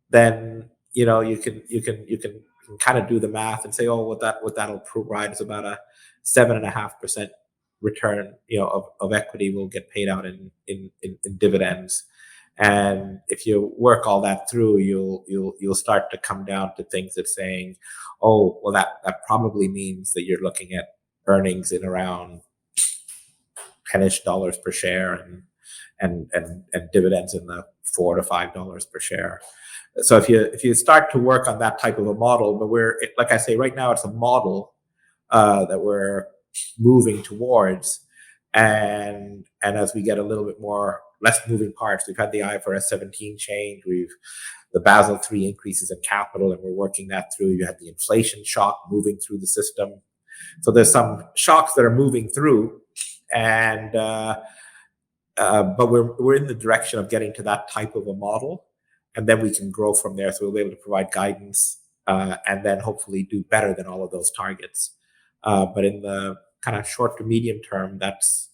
then you can kind of do the math and say, oh, what that'll provide is about a 7.5% return, of equity will get paid out in dividends. And if you work all that through, you'll start to come down to things that saying, oh, well, that probably means that you're looking at earnings in around $10-ish per share and dividends in the $4 to $5 per share. So if you start to work on that type of a model, but like I say, right now it's a model that we're moving towards, and as we get a little bit less moving parts, we've had the IFRS 17 change, the Basel III increases in capital, and we're working that through. You had the inflation shock moving through the system, so there's some shocks that are moving through, and but we're in the direction of getting to that type of a model, and then we can grow from there. So we'll be able to provide guidance and then hopefully do better than all of those targets. But in the kind of short to medium term, that's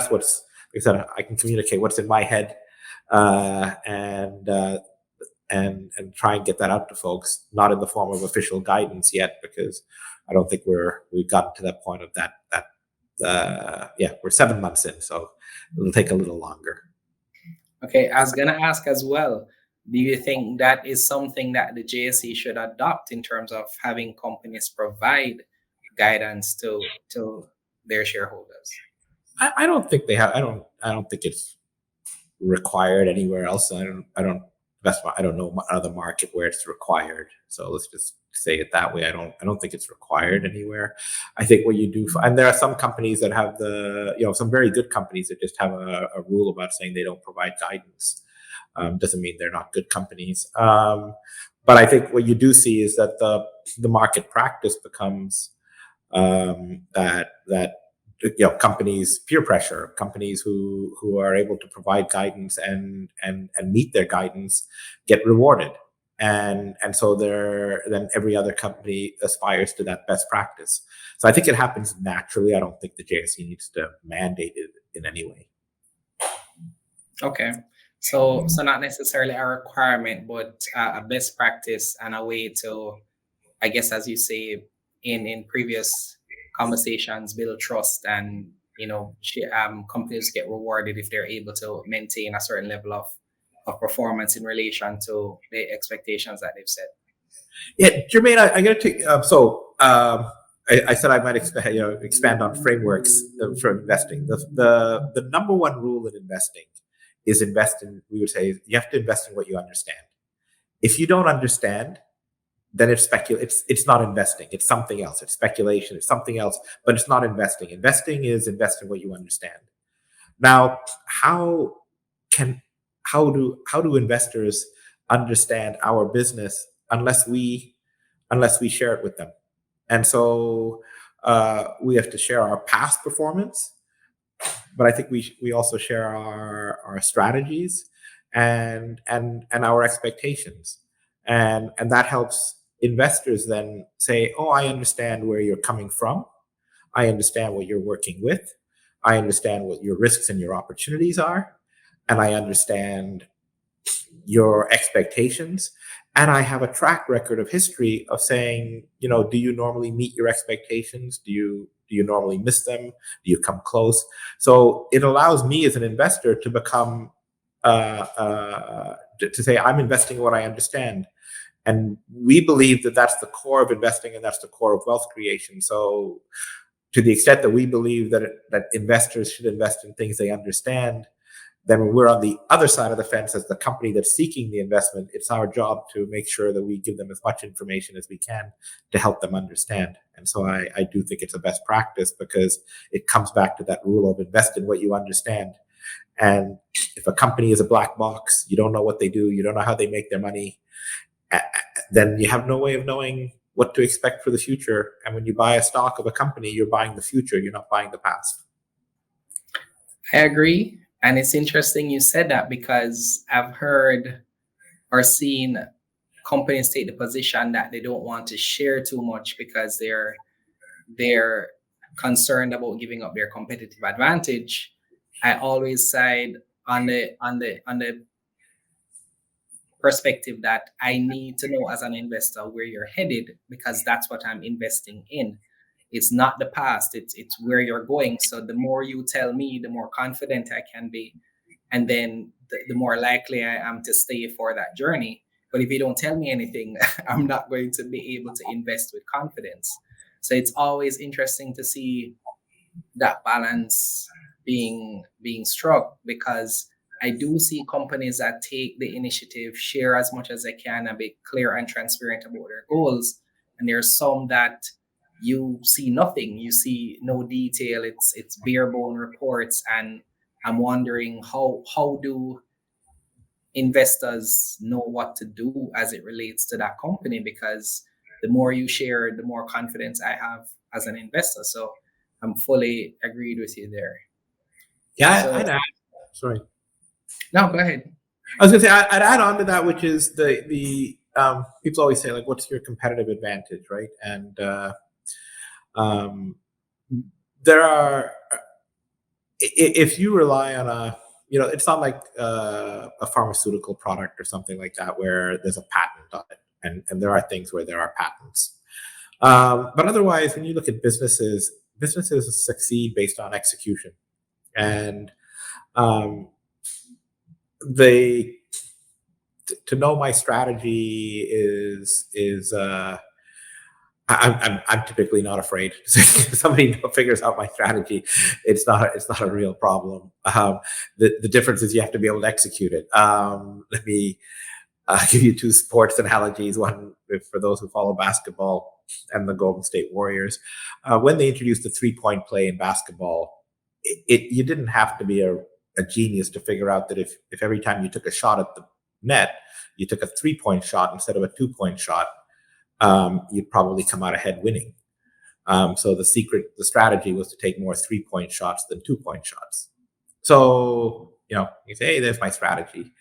what's I said, I can communicate what's in my head, and try and get that out to folks. Not in the form of official guidance yet, because I don't think we've gotten to that point of that. We're 7 months in, so it'll take a little longer. Okay, I was gonna ask as well. Do you think that is something that the JSE should adopt in terms of having companies provide guidance to their shareholders? I don't think they have. I don't think it's required anywhere else. I don't know other market where it's required. So let's just say it that way. I don't think it's required anywhere. I think what you do, and there are some companies that have some very good companies that just have a rule about saying they don't provide guidance. Doesn't mean they're not good companies. But I think what you do see is that the market practice becomes that companies, peer pressure, companies who are able to provide guidance and meet their guidance get rewarded, and so then every other company aspires to that best practice. So I think it happens naturally. I don't think the JSE needs to mandate it in any way. Okay, so not necessarily a requirement, but a best practice and a way to, I guess, as you say in previous conversations, build trust, and companies get rewarded if they're able to maintain a certain level of performance in relation to the expectations that they've set. Yeah, Jermaine, I got to take. I said I might expand on frameworks for investing. The number one rule in investing is invest in. We would say you have to invest in what you understand. If you don't understand, then it's it's not investing. It's something else. It's speculation. It's something else, but it's not investing. Investing is invest in what you understand. Now, how do investors understand our business unless we share it with them? And so we have to share our past performance, but I think we also share our strategies and our expectations, and that helps investors then say, oh, I understand where you're coming from. I understand what you're working with. I understand what your risks and your opportunities are. And I understand your expectations. And I have a track record of history of saying, do you normally meet your expectations? Do you normally miss them? Do you come close? So it allows me as an investor to become, to say, I'm investing in what I understand. And we believe that that's the core of investing, and that's the core of wealth creation. So to the extent that we believe that investors should invest in things they understand, then when we're on the other side of the fence as the company that's seeking the investment, it's our job to make sure that we give them as much information as we can to help them understand. And so I do think it's a best practice, because it comes back to that rule of invest in what you understand. And if a company is a black box, you don't know what they do, you don't know how they make their money, then you have no way of knowing what to expect for the future. And when you buy a stock of a company, you're buying the future, you're not buying the past. I agree. And it's interesting you said that, because I've heard or seen companies take the position that they don't want to share too much because they're concerned about giving up their competitive advantage. I always side on the perspective that I need to know as an investor where you're headed, because that's what I'm investing in. It's not the past, it's where you're going. So the more you tell me, the more confident I can be, and then the more likely I am to stay for that journey. But if you don't tell me anything, I'm not going to be able to invest with confidence. So it's always interesting to see that balance being struck, because I do see companies that take the initiative, share as much as they can, and be clear and transparent about their goals. And there's some that you see nothing, you see no detail. It's bare bone reports, and I'm wondering how do investors know what to do as it relates to that company? Because the more you share, the more confidence I have as an investor. So I'm fully agreed with you there. Yeah, so, sorry. No, go ahead. I was going to say, I'd add on to that, which is the people always say, like, what's your competitive advantage, right? And there are if you rely on it's not like a pharmaceutical product or something like that where there's a patent on it, and there are things where there are patents. But otherwise, when you look at businesses succeed based on execution, and um, they to know my strategy is. I'm typically not afraid. If somebody figures out my strategy, it's not a real problem. The difference is you have to be able to execute it. Let me give you two sports analogies. One for those who follow basketball and the Golden State Warriors. When they introduced the 3-point play in basketball, you didn't have to be a genius to figure out that if every time you took a shot at the net, you took a 3-point shot instead of a 2-point shot, you'd probably come out ahead winning. So the strategy was to take more 3-point shots than 2-point shots. So, you say, hey, there's my strategy.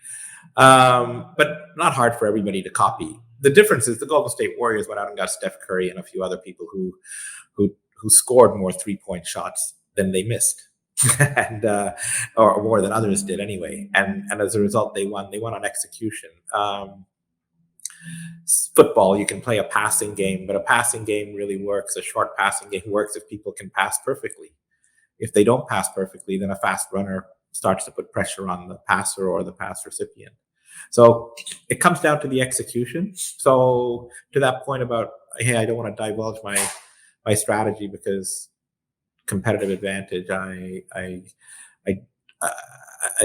But not hard for everybody to copy. The difference is the Golden State Warriors went out and got Steph Curry and a few other people who scored more 3-point shots than they missed. And or more than others did anyway. And as a result, they won. They won on execution. Football, you can play a passing game, but a passing game really works. A short passing game works if people can pass perfectly. If they don't pass perfectly, then a fast runner starts to put pressure on the passer or the pass recipient. So it comes down to the execution. So to that point about, hey, I don't want to divulge my strategy because competitive advantage. I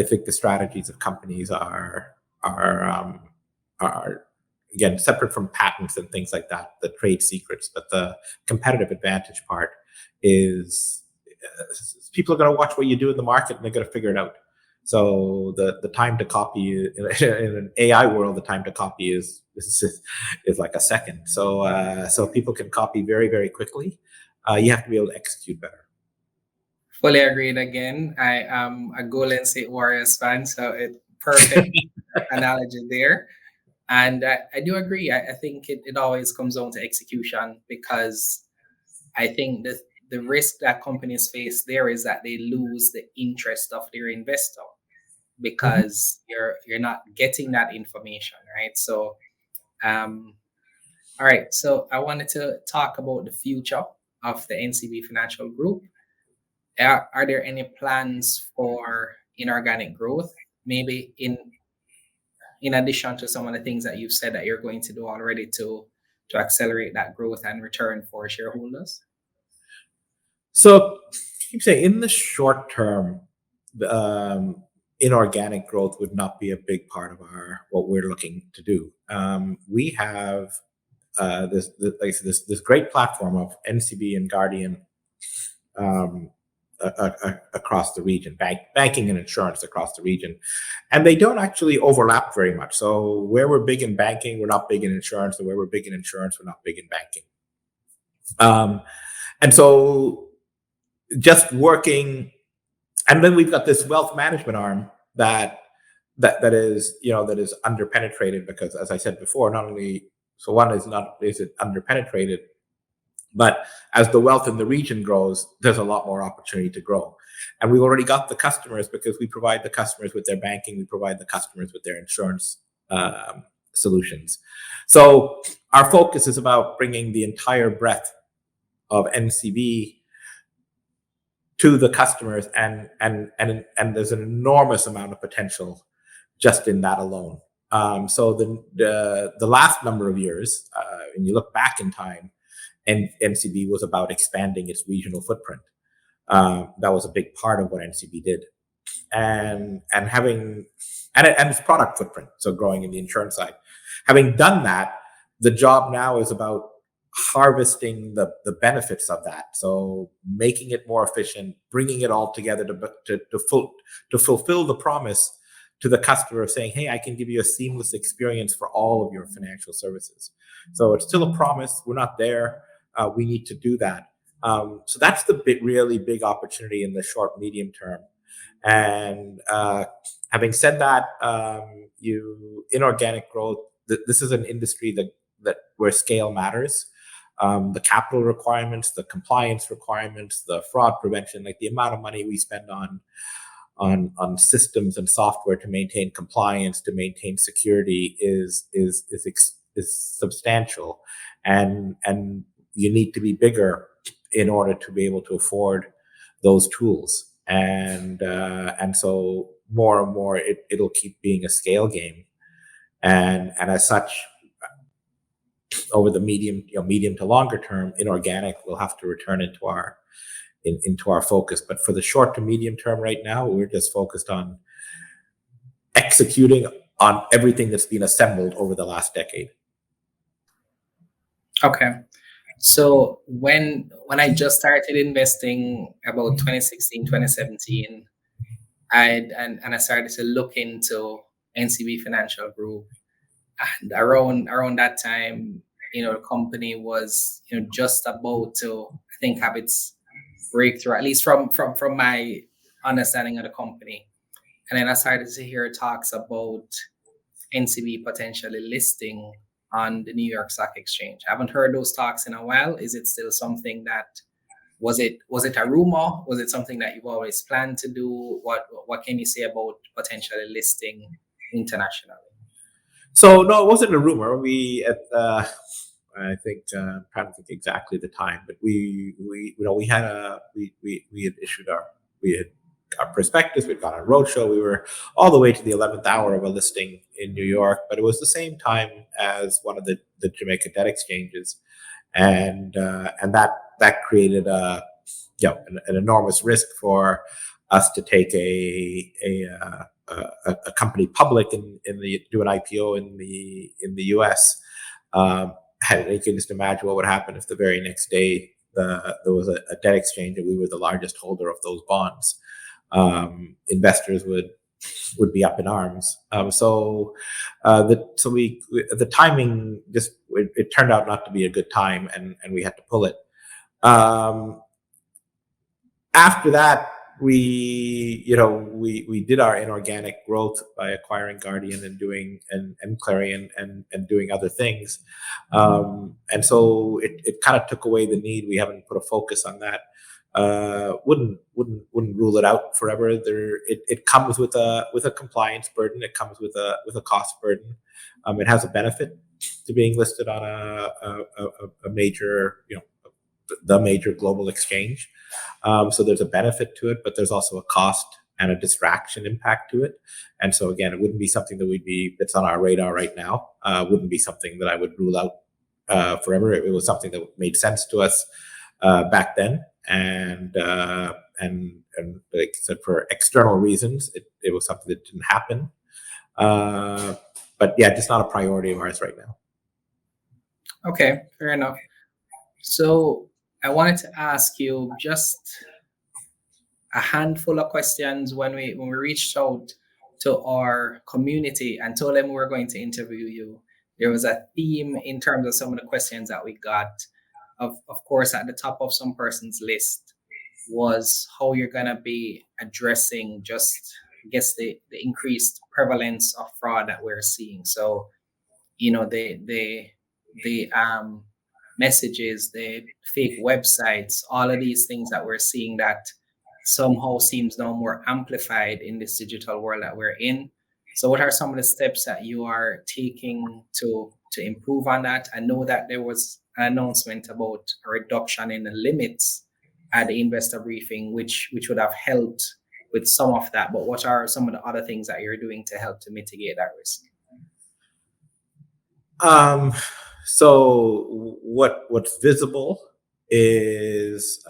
think the strategies of companies are again separate from patents and things like that, the trade secrets. But the competitive advantage part is people are going to watch what you do in the market and they're going to figure it out. So the time to copy in an AI world, the time to copy is like a second. So people can copy very, very quickly. You have to be able to execute better. Fully agreed again. I am a Golden State Warriors fan, so it's perfect analogy there. And I do agree. I think it always comes down to execution, because I think the risk that companies face there is that they lose the interest of their investor, because you're not getting that information, right? So, all right. So I wanted to talk about the future of the NCB Financial Group. Are there any plans for inorganic growth? Maybe in addition to some of the things that you've said that you're going to do already to accelerate that growth and return for shareholders? So keep saying in the short term, inorganic growth would not be a big part of what we're looking to do. We have this great platform of NCB and Guardian across the region, banking and insurance across the region, and they don't actually overlap very much. So where we're big in banking, we're not big in insurance, and where we're big in insurance, we're not big in banking. And so just working, and then we've got this wealth management arm that is underpenetrated, because, as I said before, not only one is it underpenetrated, but as the wealth in the region grows, there's a lot more opportunity to grow. And we've already got the customers, because we provide the customers with their banking, we provide the customers with their insurance solutions. So our focus is about bringing the entire breadth of NCB to the customers, and there's an enormous amount of potential just in that alone. So the last number of years, when you look back in time, and NCB was about expanding its regional footprint. That was a big part of what NCB did, and its product footprint. So growing in the insurance side. Having done that, the job now is about harvesting the benefits of that. So making it more efficient, bringing it all together to fulfill the promise to the customer of saying, hey, I can give you a seamless experience for all of your financial services. So it's still a promise. We're not there. We need to do that. So that's the really big opportunity in the short, medium term. And having said that, inorganic growth, this is an industry that where scale matters. the capital requirements, the compliance requirements, the fraud prevention, like the amount of money we spend on systems and software to maintain compliance, to maintain security is substantial, and you need to be bigger in order to be able to afford those tools, and so more and more it'll keep being a scale game, and as such, over the medium to longer term, inorganic will have to return into our focus. But for the short to medium term right now, we're just focused on executing on everything that's been assembled over the last decade. Okay. So when I just started investing about 2016, 2017, I started to look into NCB Financial Group, and around that time, the company was just about to, I think, have its breakthrough, at least from my understanding of the company. And then I started to hear talks about NCB potentially listing on the New York Stock Exchange. I haven't heard those talks in a while. Is it still something that was it a rumor? Was it something that you've always planned to do? What can you say about potentially listing internationally? So no, it wasn't a rumor. I think I'm trying to think exactly the time, but we had issued our prospectus. We'd gone on a roadshow. We were all the way to the 11th hour of a listing in New York, but it was the same time as one of the Jamaica debt exchanges, and that created an enormous risk for us to take a company public do an IPO in the U.S. You can just imagine what would happen if the very next day there was a debt exchange and we were the largest holder of those bonds. Investors would be up in arms. The timing just it turned out not to be a good time, and we had to pull it. After that, we did our inorganic growth by acquiring Guardian and doing and Clarion and doing other things, and so it kind of took away the need. We haven't put a focus on that. Wouldn't rule it out forever. It comes with a compliance burden. It comes with a cost burden. It has a benefit to being listed on a major the major global exchange. So there's a benefit to it, but there's also a cost and a distraction impact to it. And so again, it wouldn't be something that's on our radar right now. Wouldn't be something that I would rule out forever. It was something that made sense to us back then, and like I said, for external reasons, it was something that didn't happen. But yeah, just not a priority of ours right now. Okay, fair enough. So I wanted to ask you just a handful of questions when we reached out to our community and told them we were going to interview you. There was a theme in terms of some of the questions that we got. Of course, at the top of some person's list was how you're gonna be addressing just, I guess, the increased prevalence of fraud that we're seeing. So, the messages, the fake websites, all of these things that we're seeing that somehow seems now more amplified in this digital world that we're in. So what are some of the steps that you are taking to improve on that? I know that there was an announcement about a reduction in the limits at the investor briefing, which would have helped with some of that. But what are some of the other things that you're doing to help to mitigate that risk? So what's visible is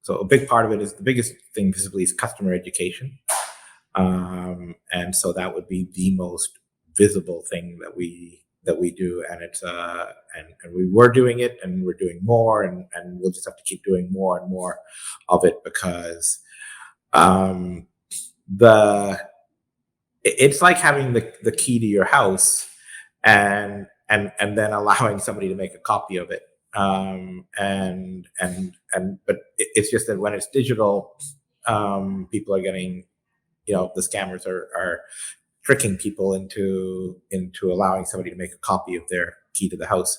so a big part of it is the biggest thing visibly is customer education, and so that would be the most visible thing that we do, and it's and we were doing it, and we're doing more, and we'll just have to keep doing more and more of it, because it's like having the key to your house and then allowing somebody to make a copy of it. But it's just that when it's digital, people are getting, the scammers are tricking people into allowing somebody to make a copy of their key to the house.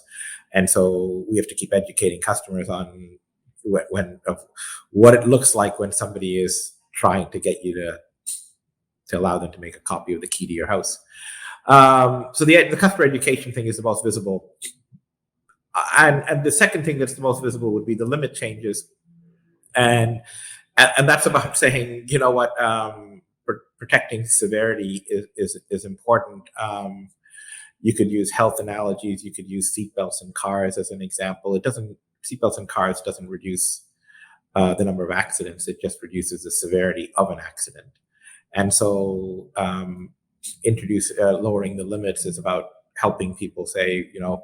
And so we have to keep educating customers on what it looks like when somebody is trying to get you to allow them to make a copy of the key to your house. So the customer education thing is the most visible. And the second thing that's the most visible would be the limit changes. And that's about saying, you know what, protecting severity is important. You could use health analogies. You could use seatbelts in cars as an example. Seatbelts in cars doesn't reduce the number of accidents. It just reduces the severity of an accident. And so lowering the limits is about helping people say, you know,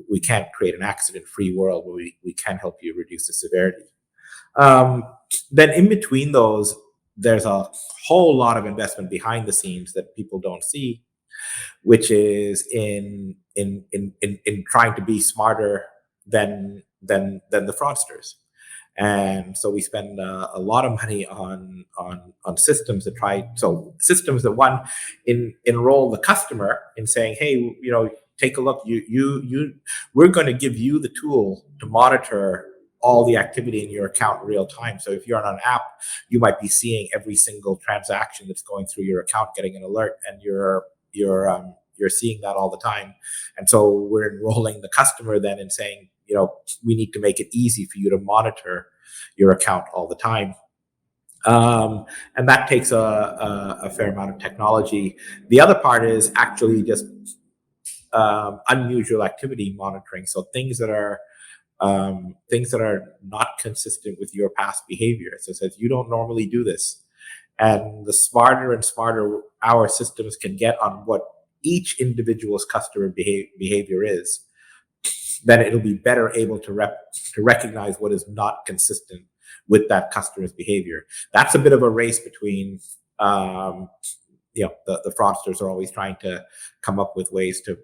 we can't create an accident-free world, but we can help you reduce the severity. Then in between those, there's a whole lot of investment behind the scenes that people don't see, which is in trying to be smarter than the fraudsters. And so we spend a lot of money on systems that one enroll the customer in saying, hey, you know, take a look. We're going to give you the tool to monitor all the activity in your account in real time. So if you're on an app, you might be seeing every single transaction that's going through your account, getting an alert, and you're seeing that all the time. And so we're enrolling the customer then in saying, you know, we need to make it easy for you to monitor your account all the time. And that takes a fair amount of technology. The other part is actually just unusual activity monitoring. So things that are not consistent with your past behavior. So it says you don't normally do this. And the smarter and smarter our systems can get on what each individual's customer behavior is, then it'll be better able to recognize what is not consistent with that customer's behavior. That's a bit of a race between, the fraudsters are always trying to come up with ways to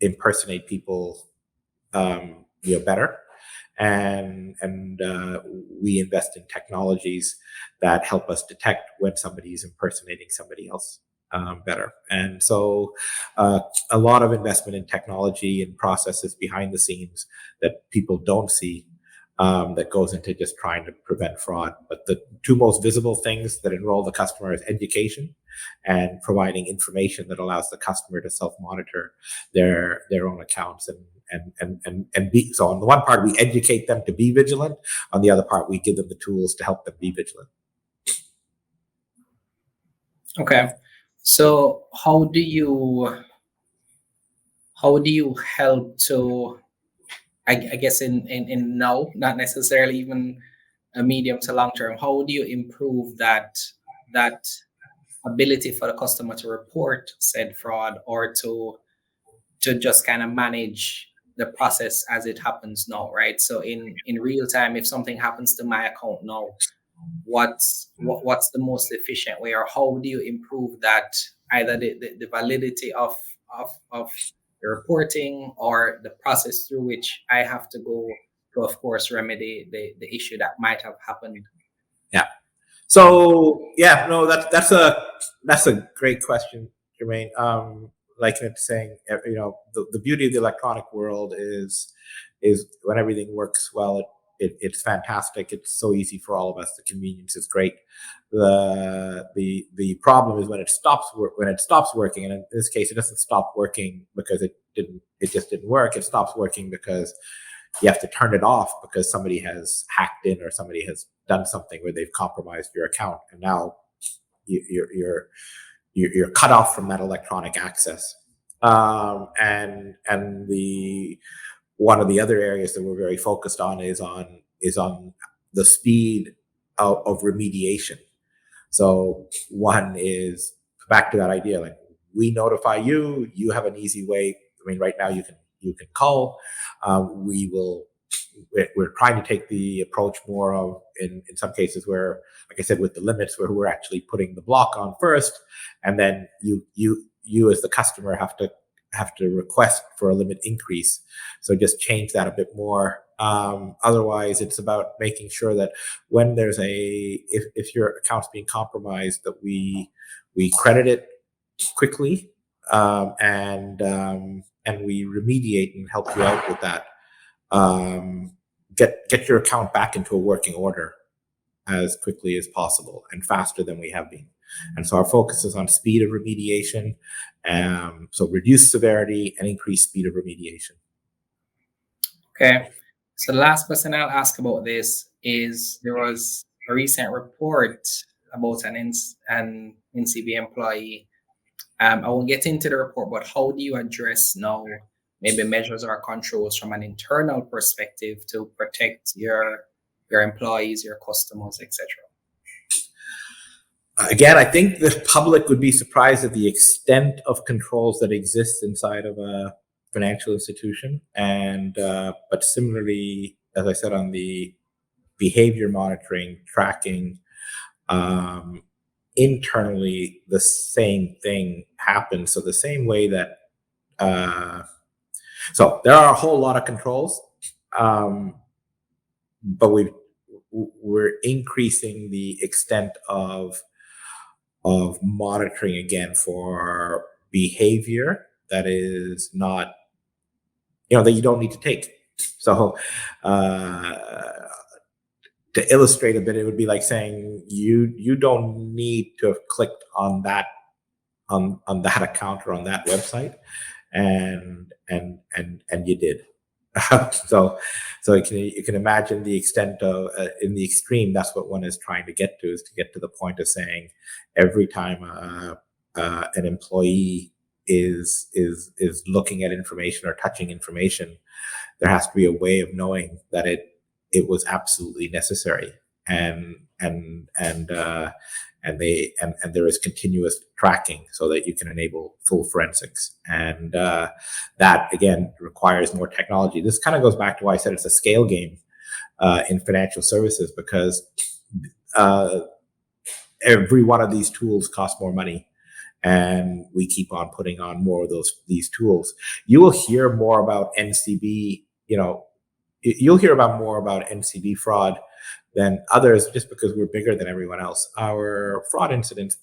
impersonate people, better. And we invest in technologies that help us detect when somebody is impersonating somebody else better. And so a lot of investment in technology and processes behind the scenes that people don't see that goes into just trying to prevent fraud. But the two most visible things that enroll the customer is education and providing information that allows the customer to self-monitor their own accounts and be. So on the one part, we educate them to be vigilant. On the other part, we give them the tools to help them be vigilant. Okay. So how do you help to, I guess in now, not necessarily even a medium to long term, how do you improve that ability for the customer to report said fraud or to just kind of manage the process as it happens now, right? So in real time, if something happens to my account now, what's the most efficient way, or how do you improve that, either the validity of the reporting or the process through which I have to go to, of course, remedy the issue that might have happened? Yeah. So yeah, no, that's a great question, Jermaine. Like it's saying, you know, the beauty of the electronic world is when everything works well, it's fantastic. It's so easy for all of us. The convenience is great. The problem is when it stops working, and in this case, it doesn't stop working because it just didn't work. It stops working because you have to turn it off because somebody has hacked in or somebody has done something where they've compromised your account, and now you're cut off from that electronic access. And one of the other areas that we're very focused on is on the speed of remediation. So one is back to that idea, like we notify you, you have an easy way. I mean, right now you can call. We're trying to take the approach more of in some cases where, like I said, with the limits, where we're actually putting the block on first, and then you as the customer have to request for a limit increase. So just change that a bit more. Otherwise, it's about making sure that when there's if your account's being compromised, that we credit it quickly, and and we remediate and help you out with that. Get your account back into a working order as quickly as possible and faster than we have been. And so our focus is on speed of remediation, so reduce severity and increase speed of remediation. Okay. So the last question I'll ask about this is there was a recent report about an NCB employee. I won't get into the report, but how do you address now maybe measures or controls from an internal perspective to protect your employees, your customers, etc.? Again, I think the public would be surprised at the extent of controls that exist inside of a financial institution. And but similarly, as I said, on the behavior monitoring, tracking, internally, the same thing happens. So the same way that, so there are a whole lot of controls, but we're increasing the extent of monitoring again for behavior that is not, that you don't need to take. So to illustrate a bit, it would be like saying you don't need to have clicked on that account or on that website, and you did. So you can imagine the extent of, in the extreme, that's what one is trying to get to, is to get to the point of saying every time an employee is looking at information or touching information, there has to be a way of knowing that it was absolutely necessary, and there is continuous tracking so that you can enable full forensics. And that, again, requires more technology. This kind of goes back to why I said it's a scale game in financial services, because every one of these tools costs more money, and we keep on putting on more of these tools. You will hear more about NCB, you'll hear about more about NCB fraud than others, just because we're bigger than everyone else. Our fraud incidents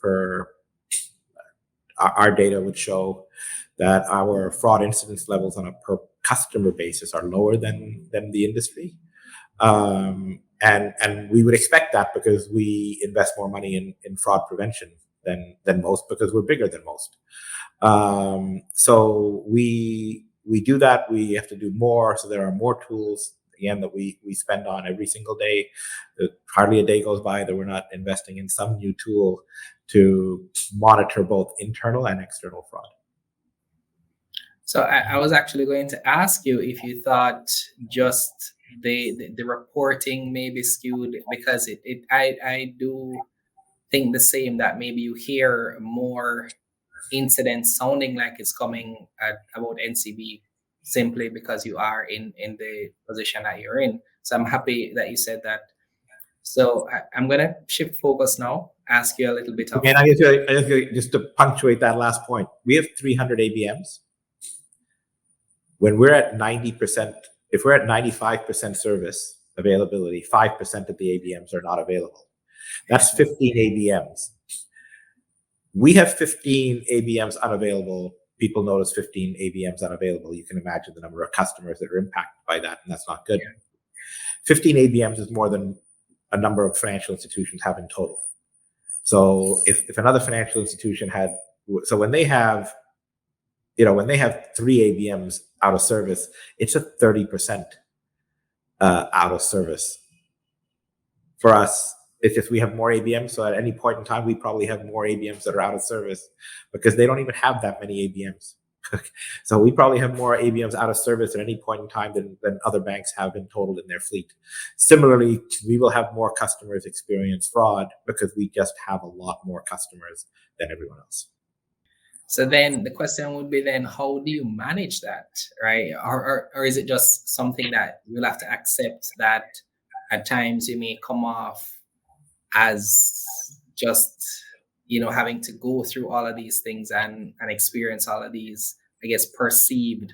our data would show that our fraud incidence levels on a per customer basis are lower than the industry. And we would expect that because we invest more money in fraud prevention than most, because we're bigger than most. So we do that. We have to do more. So there are more tools, again, that we spend on every single day. Hardly a day goes by that we're not investing in some new tool to monitor both internal and external fraud. So I was actually going to ask you if you thought just the reporting may be skewed, because I do think the same, that maybe you hear more incidents sounding like it's coming about NCB simply because you are in the position that you're in. So I'm happy that you said that. So I'm gonna shift focus now, ask you a little bit of. And just to punctuate that last point, we have 300 ABMs. When we're at 90%, if we're at 95% service availability, 5% of the ABMs are not available. That's 15 ABMs. We have 15 ABMs unavailable. People notice 15 ABMs unavailable. You can imagine the number of customers that are impacted by that, and that's not good. Yeah. 15 ABMs is more than a number of financial institutions have in total. So if another financial institution had, so when they have 3 ABMs out of service, it's a 30% out of service. For us, it's just we have more ABMs. So at any point in time, we probably have more ABMs that are out of service because they don't even have that many ABMs. So we probably have more ABMs out of service at any point in time than other banks have in total in their fleet. Similarly, we will have more customers experience fraud because we just have a lot more customers than everyone else. So then the question would be then, how do you manage that, right? Or is it just something that you'll have to accept that at times you may come off as just, having to go through all of these things and experience all of these, I guess, perceived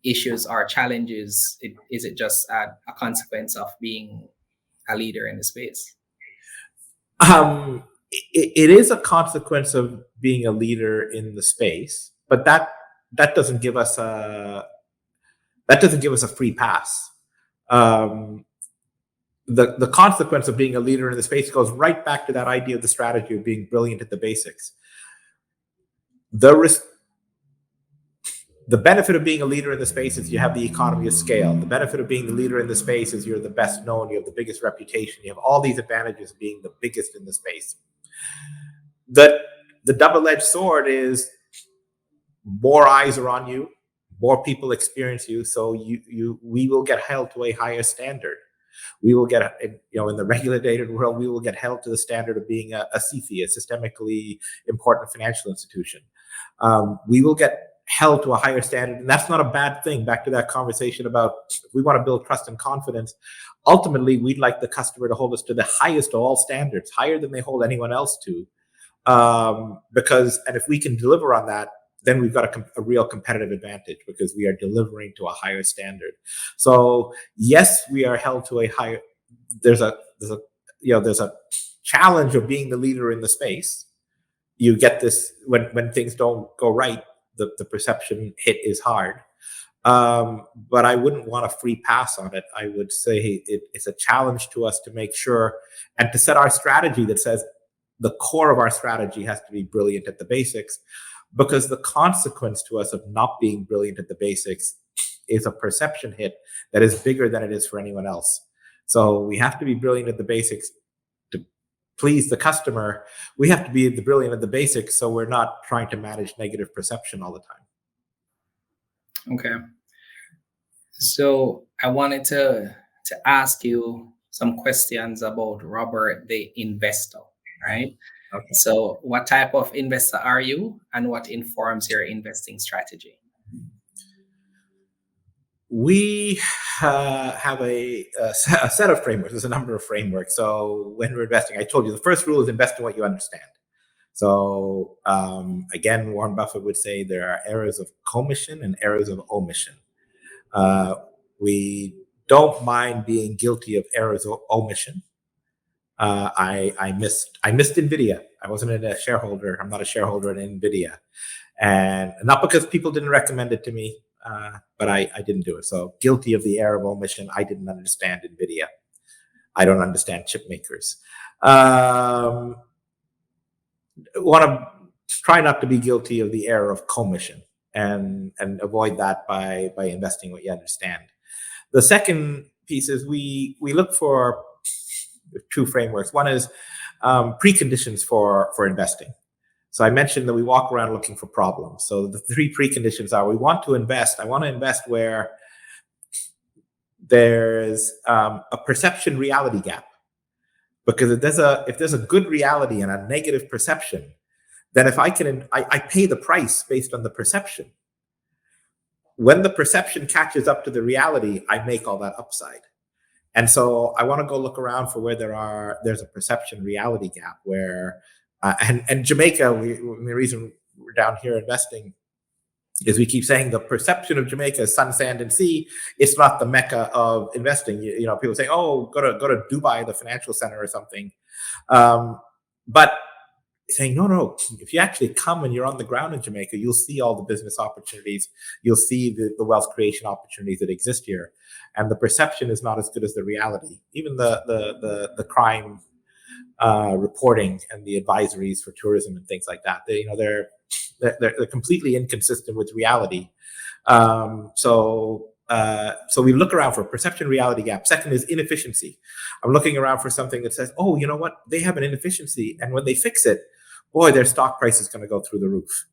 issues or challenges? Is it just a consequence of being a leader in the space? It is a consequence of being a leader in the space, but that that doesn't give us a free pass. The consequence of being a leader in the space goes right back to that idea of the strategy of being brilliant at the basics. The benefit of being a leader in the space is you have the economy of scale. The benefit of being the leader in the space is you're the best known, you have the biggest reputation, you have all these advantages of being the biggest in the space. The double-edged sword is more eyes are on you, more people experience you, so we will get held to a higher standard. We will get, in the regulated world, we will get held to the standard of being a SIFI, a systemically important financial institution. We will get held to a higher standard, and that's not a bad thing. Back to that conversation about if we want to build trust and confidence, ultimately we'd like the customer to hold us to the highest of all standards, higher than they hold anyone else to. And if we can deliver on that, then we've got a real competitive advantage because we are delivering to a higher standard. So yes, we are held to a higher. There's a challenge of being the leader in the space. You get this when things don't go right. The perception hit is hard. But I wouldn't want a free pass on it. I would say it's a challenge to us to make sure and to set our strategy that says the core of our strategy has to be brilliant at the basics, because the consequence to us of not being brilliant at the basics is a perception hit that is bigger than it is for anyone else. So we have to be brilliant at the basics to please the customer. We have to be brilliant at the basics so we're not trying to manage negative perception all the time. Okay. So I wanted to ask you some questions about Robert, the investor, right? Okay. So what type of investor are you, and what informs your investing strategy? We have a set of frameworks. There's a number of frameworks. So when we're investing, I told you the first rule is invest in what you understand. So again, Warren Buffett would say there are errors of commission and errors of omission. We don't mind being guilty of errors of omission. I missed NVIDIA. I wasn't a shareholder. I'm not a shareholder in NVIDIA, and not because people didn't recommend it to me, but I didn't do it. So guilty of the error of omission. I didn't understand NVIDIA. I don't understand chip makers. Want to try not to be guilty of the error of commission and avoid that by investing what you understand. The second piece is we look for two frameworks. One is preconditions for investing. So I mentioned that we walk around looking for problems. So the three preconditions are: I want to invest where there's a perception reality gap. Because if there's a good reality and a negative perception, then if I pay the price based on the perception. When the perception catches up to the reality, I make all that upside. And so I want to go look around for where there's a perception reality gap where, and Jamaica, the reason we're down here investing is we keep saying the perception of Jamaica is sun, sand, and sea. It's not the mecca of investing. People say, oh, go to Dubai, the financial center or something. But saying, no, if you actually come and you're on the ground in Jamaica, you'll see all the business opportunities. You'll see the wealth creation opportunities that exist here. And the perception is not as good as the reality. Even the crime reporting and the advisories for tourism and things like that, they're completely inconsistent with reality. So we look around for a perception reality gap. Second is inefficiency. I'm looking around for something that says, oh, you know what? They have an inefficiency. And when they fix it, boy, their stock price is going to go through the roof.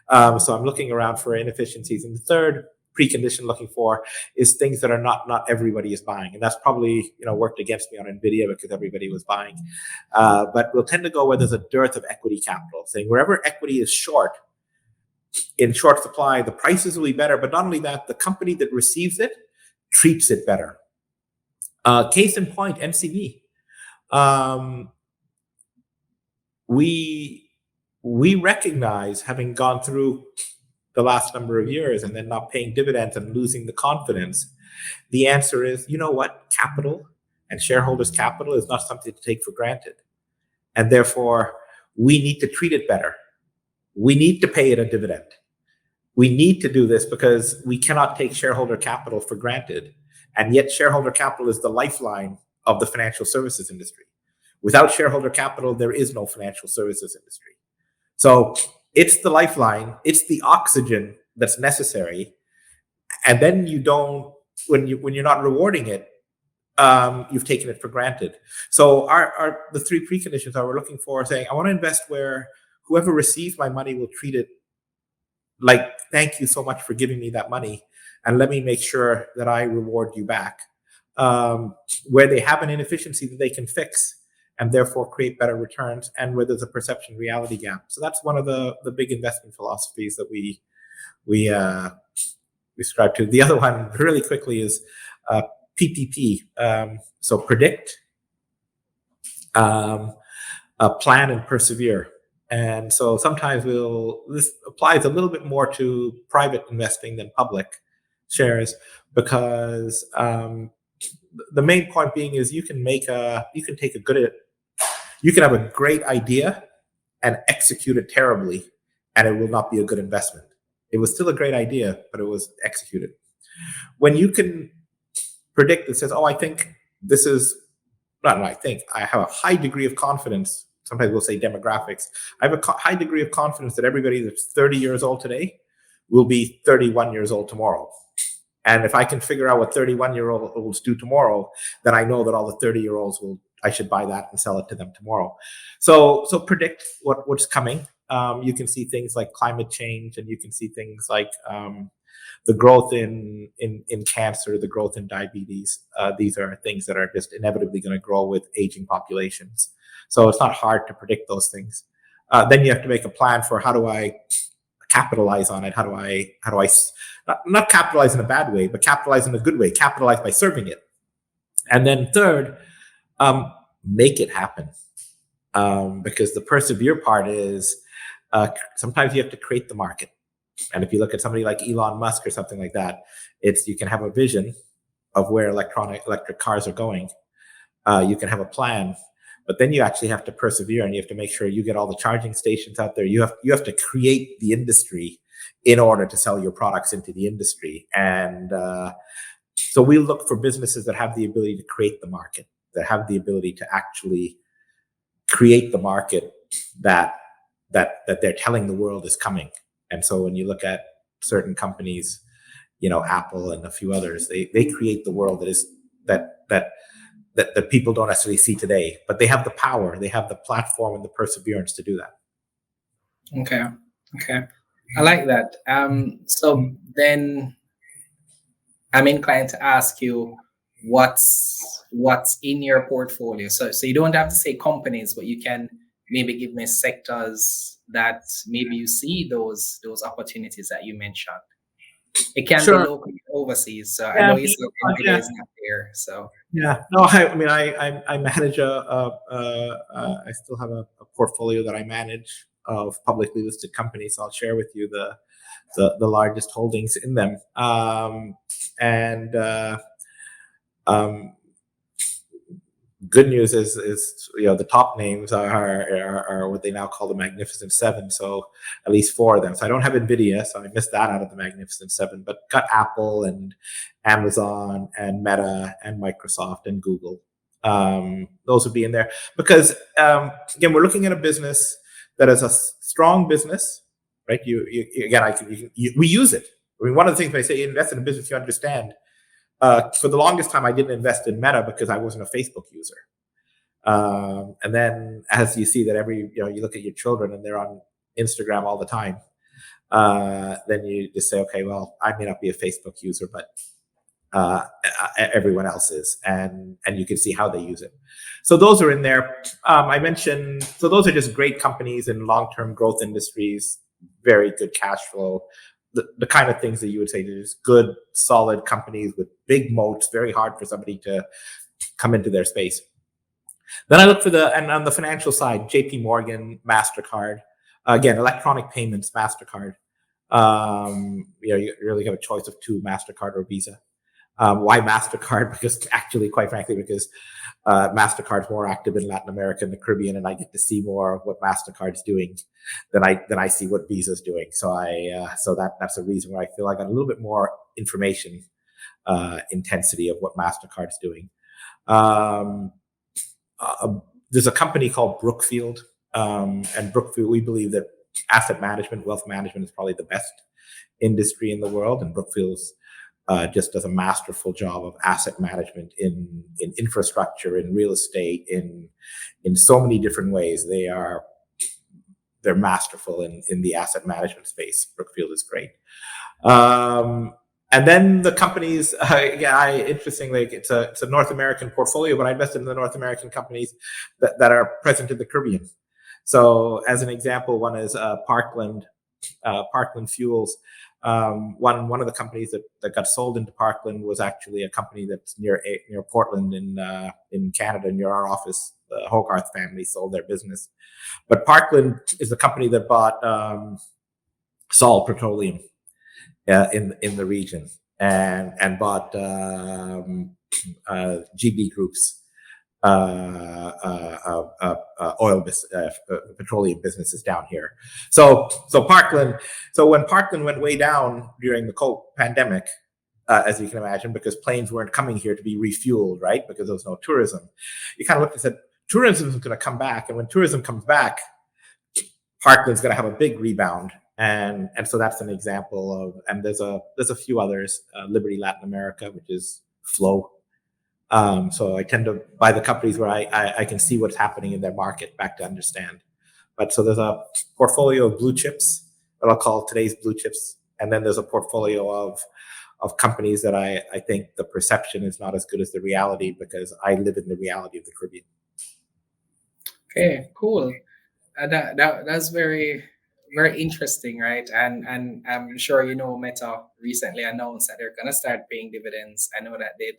So I'm looking around for inefficiencies. And the third precondition looking for is things that are not everybody is buying. And that's probably, worked against me on NVIDIA because everybody was buying. But we'll tend to go where there's a dearth of equity capital, saying wherever equity is in short supply, the prices will be better. But not only that, the company that receives it treats it better. Case in point, NCB. We recognize, having gone through the last number of years and then not paying dividends and losing the confidence, the answer is, you know what? Capital and shareholders' capital is not something to take for granted. And therefore, we need to treat it better. We need to pay it a dividend. We need to do this because we cannot take shareholder capital for granted. And yet shareholder capital is the lifeline of the financial services industry. Without shareholder capital, there is no financial services industry. So it's the lifeline, it's the oxygen that's necessary. And then you don't, when you're not rewarding it, you've taken it for granted. So the three preconditions are we're looking for saying, I want to invest where whoever receives my money will treat it like, thank you so much for giving me that money, and let me make sure that I reward you back. Where they have an inefficiency that they can fix and therefore create better returns, and where there's a perception reality gap. So that's one of the big investment philosophies that we subscribe to. The other one, really quickly, is PPP. So predict, plan, and persevere. And so sometimes this applies a little bit more to private investing than public shares, because the main point being is you can have a great idea and execute it terribly, and it will not be a good investment. It was still a great idea, but it was executed. When you can predict that says, oh, I think this is, I have a high degree of confidence. Sometimes we'll say demographics. I have a high degree of confidence that everybody that's 30 years old today will be 31 years old tomorrow. And if I can figure out what 31-year-olds do tomorrow, then I know that all the 30-year-olds I should buy that and sell it to them tomorrow. So predict what's coming. You can see things like climate change, and you can see things like the growth in cancer, the growth in diabetes. These are things that are just inevitably going to grow with aging populations. So it's not hard to predict those things. Then you have to make a plan for, how do I capitalize on it? How do I not capitalize in a bad way, but capitalize in a good way, capitalize by serving it. And then third, make it happen. Because the persevere part is sometimes you have to create the market. And if you look at somebody like Elon Musk or something like that, you can have a vision of where electric cars are going. You can have a plan, but then you actually have to persevere, and you have to make sure you get all the charging stations out there. You have to create the industry in order to sell your products into the industry. And so we look for businesses that have the ability to create the market, that have the ability to actually create the market that they're telling the world is coming. And so when you look at certain companies, Apple and a few others, they create the world that people don't necessarily see today, but they have the power, they have the platform and the perseverance to do that. Okay. I like that. So then I'm inclined to ask you, what's in your portfolio? So you don't have to say companies, but you can maybe give me sectors that maybe you see those opportunities that you mentioned. It can be local, overseas. So I know you said NVIDIA is not there. So I manage I still have a portfolio that I manage of publicly listed companies. So I'll share with you the largest holdings in them. Good news is the top names are what they now call the Magnificent Seven. So at least 4 of them. So I don't have NVIDIA, so I missed that out of the Magnificent Seven. But got Apple and Amazon and Meta and Microsoft and Google. Those would be in there because again, we're looking at a business that is a strong business, right? We use it. I mean, one of the things when I say invest in a business, you understand. For the longest time, I didn't invest in Meta because I wasn't a Facebook user. And then as you see that you look at your children and they're on Instagram all the time, then you just say, okay, well, I may not be a Facebook user, but everyone else is. And you can see how they use it. So those are in there. I mentioned, so those are just great companies in long-term growth industries, very good cash flow. The kind of things that you would say is good, solid companies with big moats, very hard for somebody to come into their space. Then I look for and on the financial side, JP Morgan, MasterCard, again, electronic payments, MasterCard. You really have a choice of 2, MasterCard or Visa. Why MasterCard? Because actually, quite frankly, because MasterCard's more active in Latin America and the Caribbean, and I get to see more of what MasterCard's doing than I see what Visa's doing. So that's a reason why I feel I got a little bit more information intensity of what MasterCard's doing. There's a company called Brookfield, and Brookfield, we believe that asset management, wealth management is probably the best industry in the world, and Brookfield's just does a masterful job of asset management in infrastructure, in real estate, in so many different ways. They're masterful in the asset management space. Brookfield is great. And then the companies, interestingly, it's a North American portfolio, but I invested in the North American companies that are present in the Caribbean. So as an example, one is Parkland Fuels. One of the companies that got sold into Parkland was actually a company that's near Portland in Canada, near our office. The Hogarth family sold their business, but Parkland is the company that bought Sol Petroleum in the region, and bought GB Group's petroleum businesses down here. So Parkland. So when Parkland went way down during the COVID pandemic, as you can imagine, because planes weren't coming here to be refueled, right? Because there was no tourism. You kind of looked and said, tourism is going to come back, and when tourism comes back, Parkland's going to have a big rebound. And so that's an example of, and there's a few others, Liberty Latin America, which is Flow. So I tend to buy the companies where I can see what's happening in their market back to understand. But so there's a portfolio of blue chips that I'll call today's blue chips. And then there's a portfolio of companies that I think the perception is not as good as the reality, because I live in the reality of the Caribbean. Okay, cool. That's very, very interesting, right? And I'm sure Meta recently announced that they're gonna start paying dividends. I know that they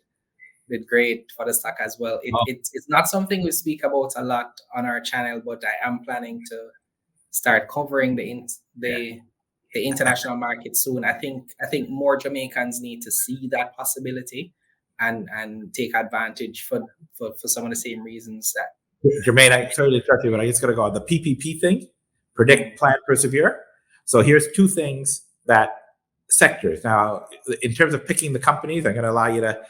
did great for the stock as well. It's not something we speak about a lot on our channel, but I am planning to start covering the international market soon. I think more Jamaicans need to see that possibility and take advantage for some of the same reasons that. Jermaine, I totally interrupt you, but I just got to go on the PPP thing: predict, plan, persevere. So here's two things that sectors. Now, in terms of picking the companies, I'm going to allow you to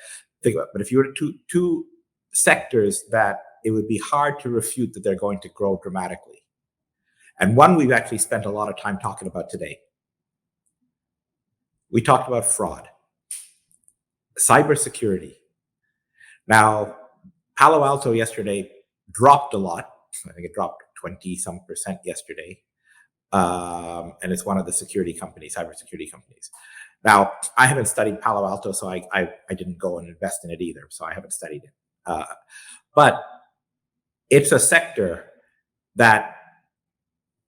think about it. But if you were two sectors that it would be hard to refute that they're going to grow dramatically, and one we've actually spent a lot of time talking about today. We talked about fraud, cybersecurity. Now, Palo Alto yesterday dropped a lot. I think it dropped 20-some% yesterday. And it's one of the security companies, cybersecurity companies. Now, I haven't studied Palo Alto, so I didn't go and invest in it either. So I haven't studied it. But it's a sector that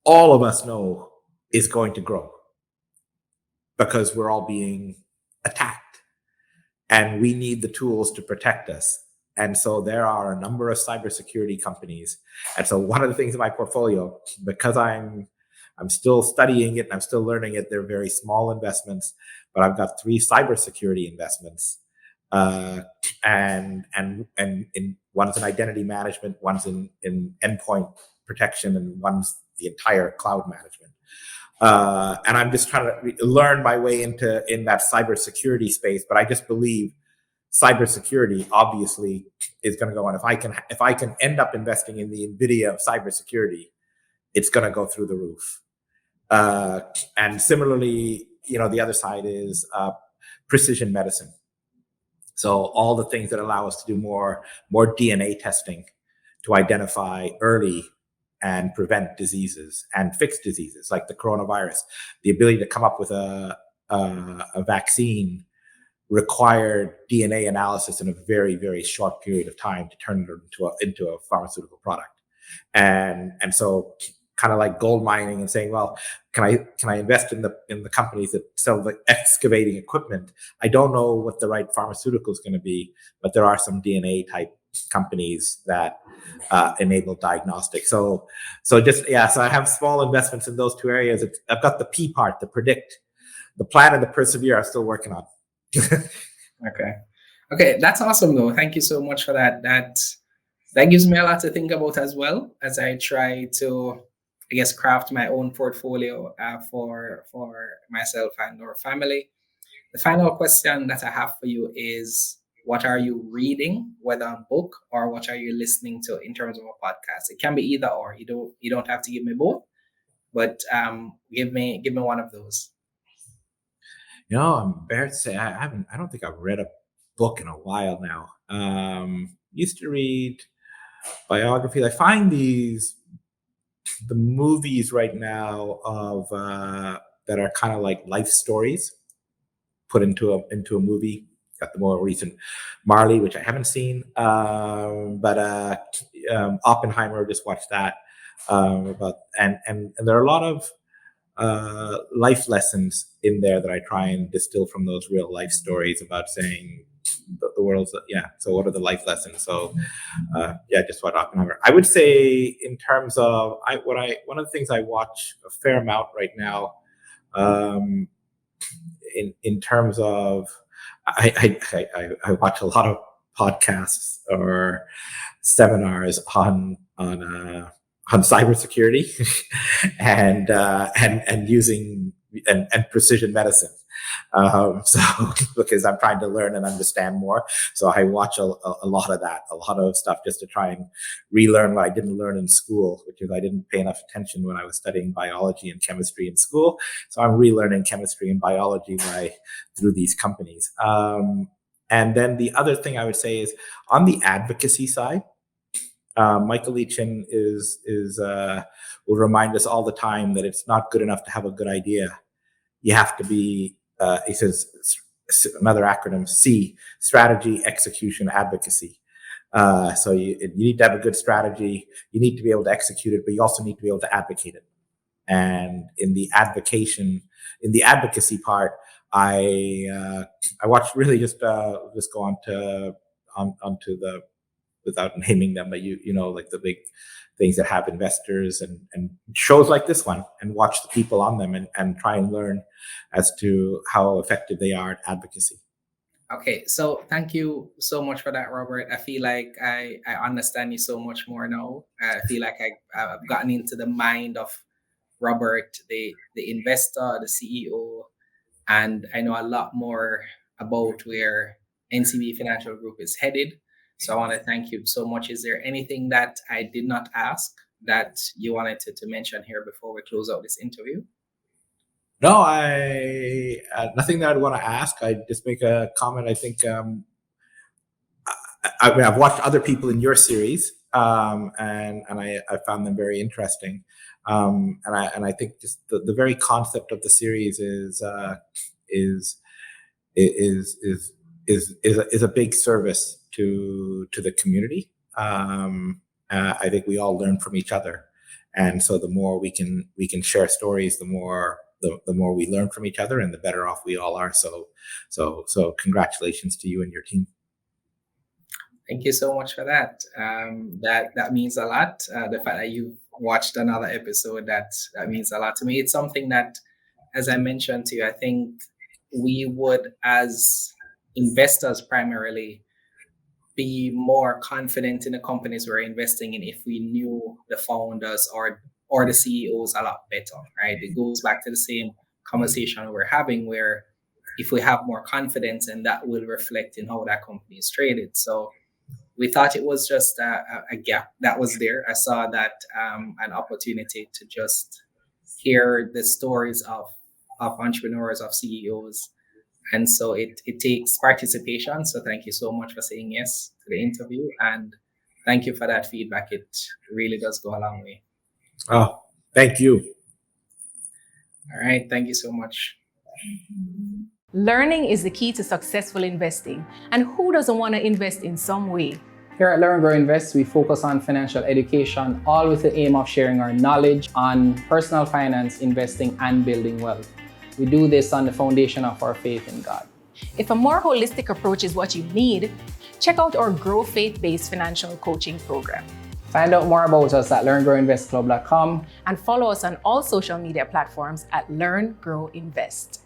all of us know is going to grow, because we're all being attacked and we need the tools to protect us. And so there are a number of cybersecurity companies. And so one of the things in my portfolio, because I'm still studying it and I'm still learning it, they're very small investments, but I've got 3 cybersecurity investments. And one's in identity management, one's in endpoint protection, and one's the entire cloud management. And I'm just trying to learn my way in that cybersecurity space. But I just believe cybersecurity obviously is going to go on. If I can end up investing in the NVIDIA of cybersecurity, it's going to go through the roof. And similarly, the other side is precision medicine. So all the things that allow us to do more DNA testing to identify early and prevent diseases and fix diseases like the coronavirus. The ability to come up with a vaccine required DNA analysis in a very, very short period of time to turn it into a pharmaceutical product. And so kind of like gold mining and saying, well, can I invest in the companies that sell the excavating equipment? I don't know what the right pharmaceutical is going to be, but there are some DNA type companies that enable diagnostics. So I have small investments in those 2 areas. I've got the P part, the predict, the plan, and the persevere. I'm still working on. Okay. Okay, that's awesome though. Thank you so much for that. That gives me a lot to think about as well as I try to, I guess, craft my own portfolio for myself and our family. The final question that I have for you is, what are you reading, whether a book or what are you listening to in terms of a podcast? It can be either or. You don't have to give me both, but give me one of those. I'm embarrassed to say I don't think I've read a book in a while now. Used to read biographies. I find the movies right now of that are kind of like life stories put into a movie. Got the more recent Marley, which I haven't seen, but Oppenheimer, just watched that. About and there are a lot of life lessons in there that I try and distill from those real life stories about saying the world's yeah. So what are the life lessons? So yeah, just what Oppenheimer. I would say in terms of one of the things I watch a fair amount right now. Um, in terms of I watch a lot of podcasts or seminars on cybersecurity and using and precision medicine. So because I'm trying to learn and understand more, so I watch a lot of that, a lot of stuff just to try and relearn what I didn't learn in school, which is I didn't pay enough attention when I was studying biology and chemistry in school. So I'm relearning chemistry and biology through these companies. And then the other thing I would say is on the advocacy side. Michael Leachin will remind us all the time that it's not good enough to have a good idea. You have to be, he says, another acronym, C, strategy, execution, advocacy. So you need to have a good strategy. You need to be able to execute it, but you also need to be able to advocate it. And in the advocacy part, I watched really just go onto the, without naming them, but like the big things that have investors and shows like this one, and watch the people on them and try and learn as to how effective they are at advocacy. Okay, so thank you so much for that, Robert. I feel like I understand you so much more now. I feel like I've gotten into the mind of Robert, the investor, the CEO, and I know a lot more about where NCB Financial Group is headed. So I want to thank you so much. Is there anything that I did not ask that you wanted to mention here before we close out this interview? No, I nothing that I'd want to ask. I just make a comment. I think I've watched other people in your series, and I found them very interesting. And I think just the very concept of the series is is a big service to the community. I think we all learn from each other, and so the more we can share stories, the more we learn from each other, and the better off we all are. So congratulations to you and your team. Thank you so much for that. That means a lot. The fact that you watched another episode, that means a lot to me. It's something that, as I mentioned to you, I think we would, as investors primarily, be more confident in the companies we're investing in if we knew the founders or the CEOs a lot better, right? It goes back to the same conversation we're having, where if we have more confidence, and that will reflect in how that company is traded. So we thought it was just a gap that was there. I saw that an opportunity to just hear the stories of entrepreneurs, of CEOs. And so it takes participation. So thank you so much for saying yes to the interview. And thank you for that feedback. It really does go a long way. Oh, thank you. All right. Thank you so much. Learning is the key to successful investing. And who doesn't want to invest in some way? Here at L.E.A.R.N Grow Invest, we focus on financial education, all with the aim of sharing our knowledge on personal finance, investing, and building wealth. We do this on the foundation of our faith in God. If a more holistic approach is what you need, check out our Grow Faith-based financial coaching program. Find out more about us at learngrowinvestclub.com and follow us on all social media platforms at L.E.A.R.N Grow Invest.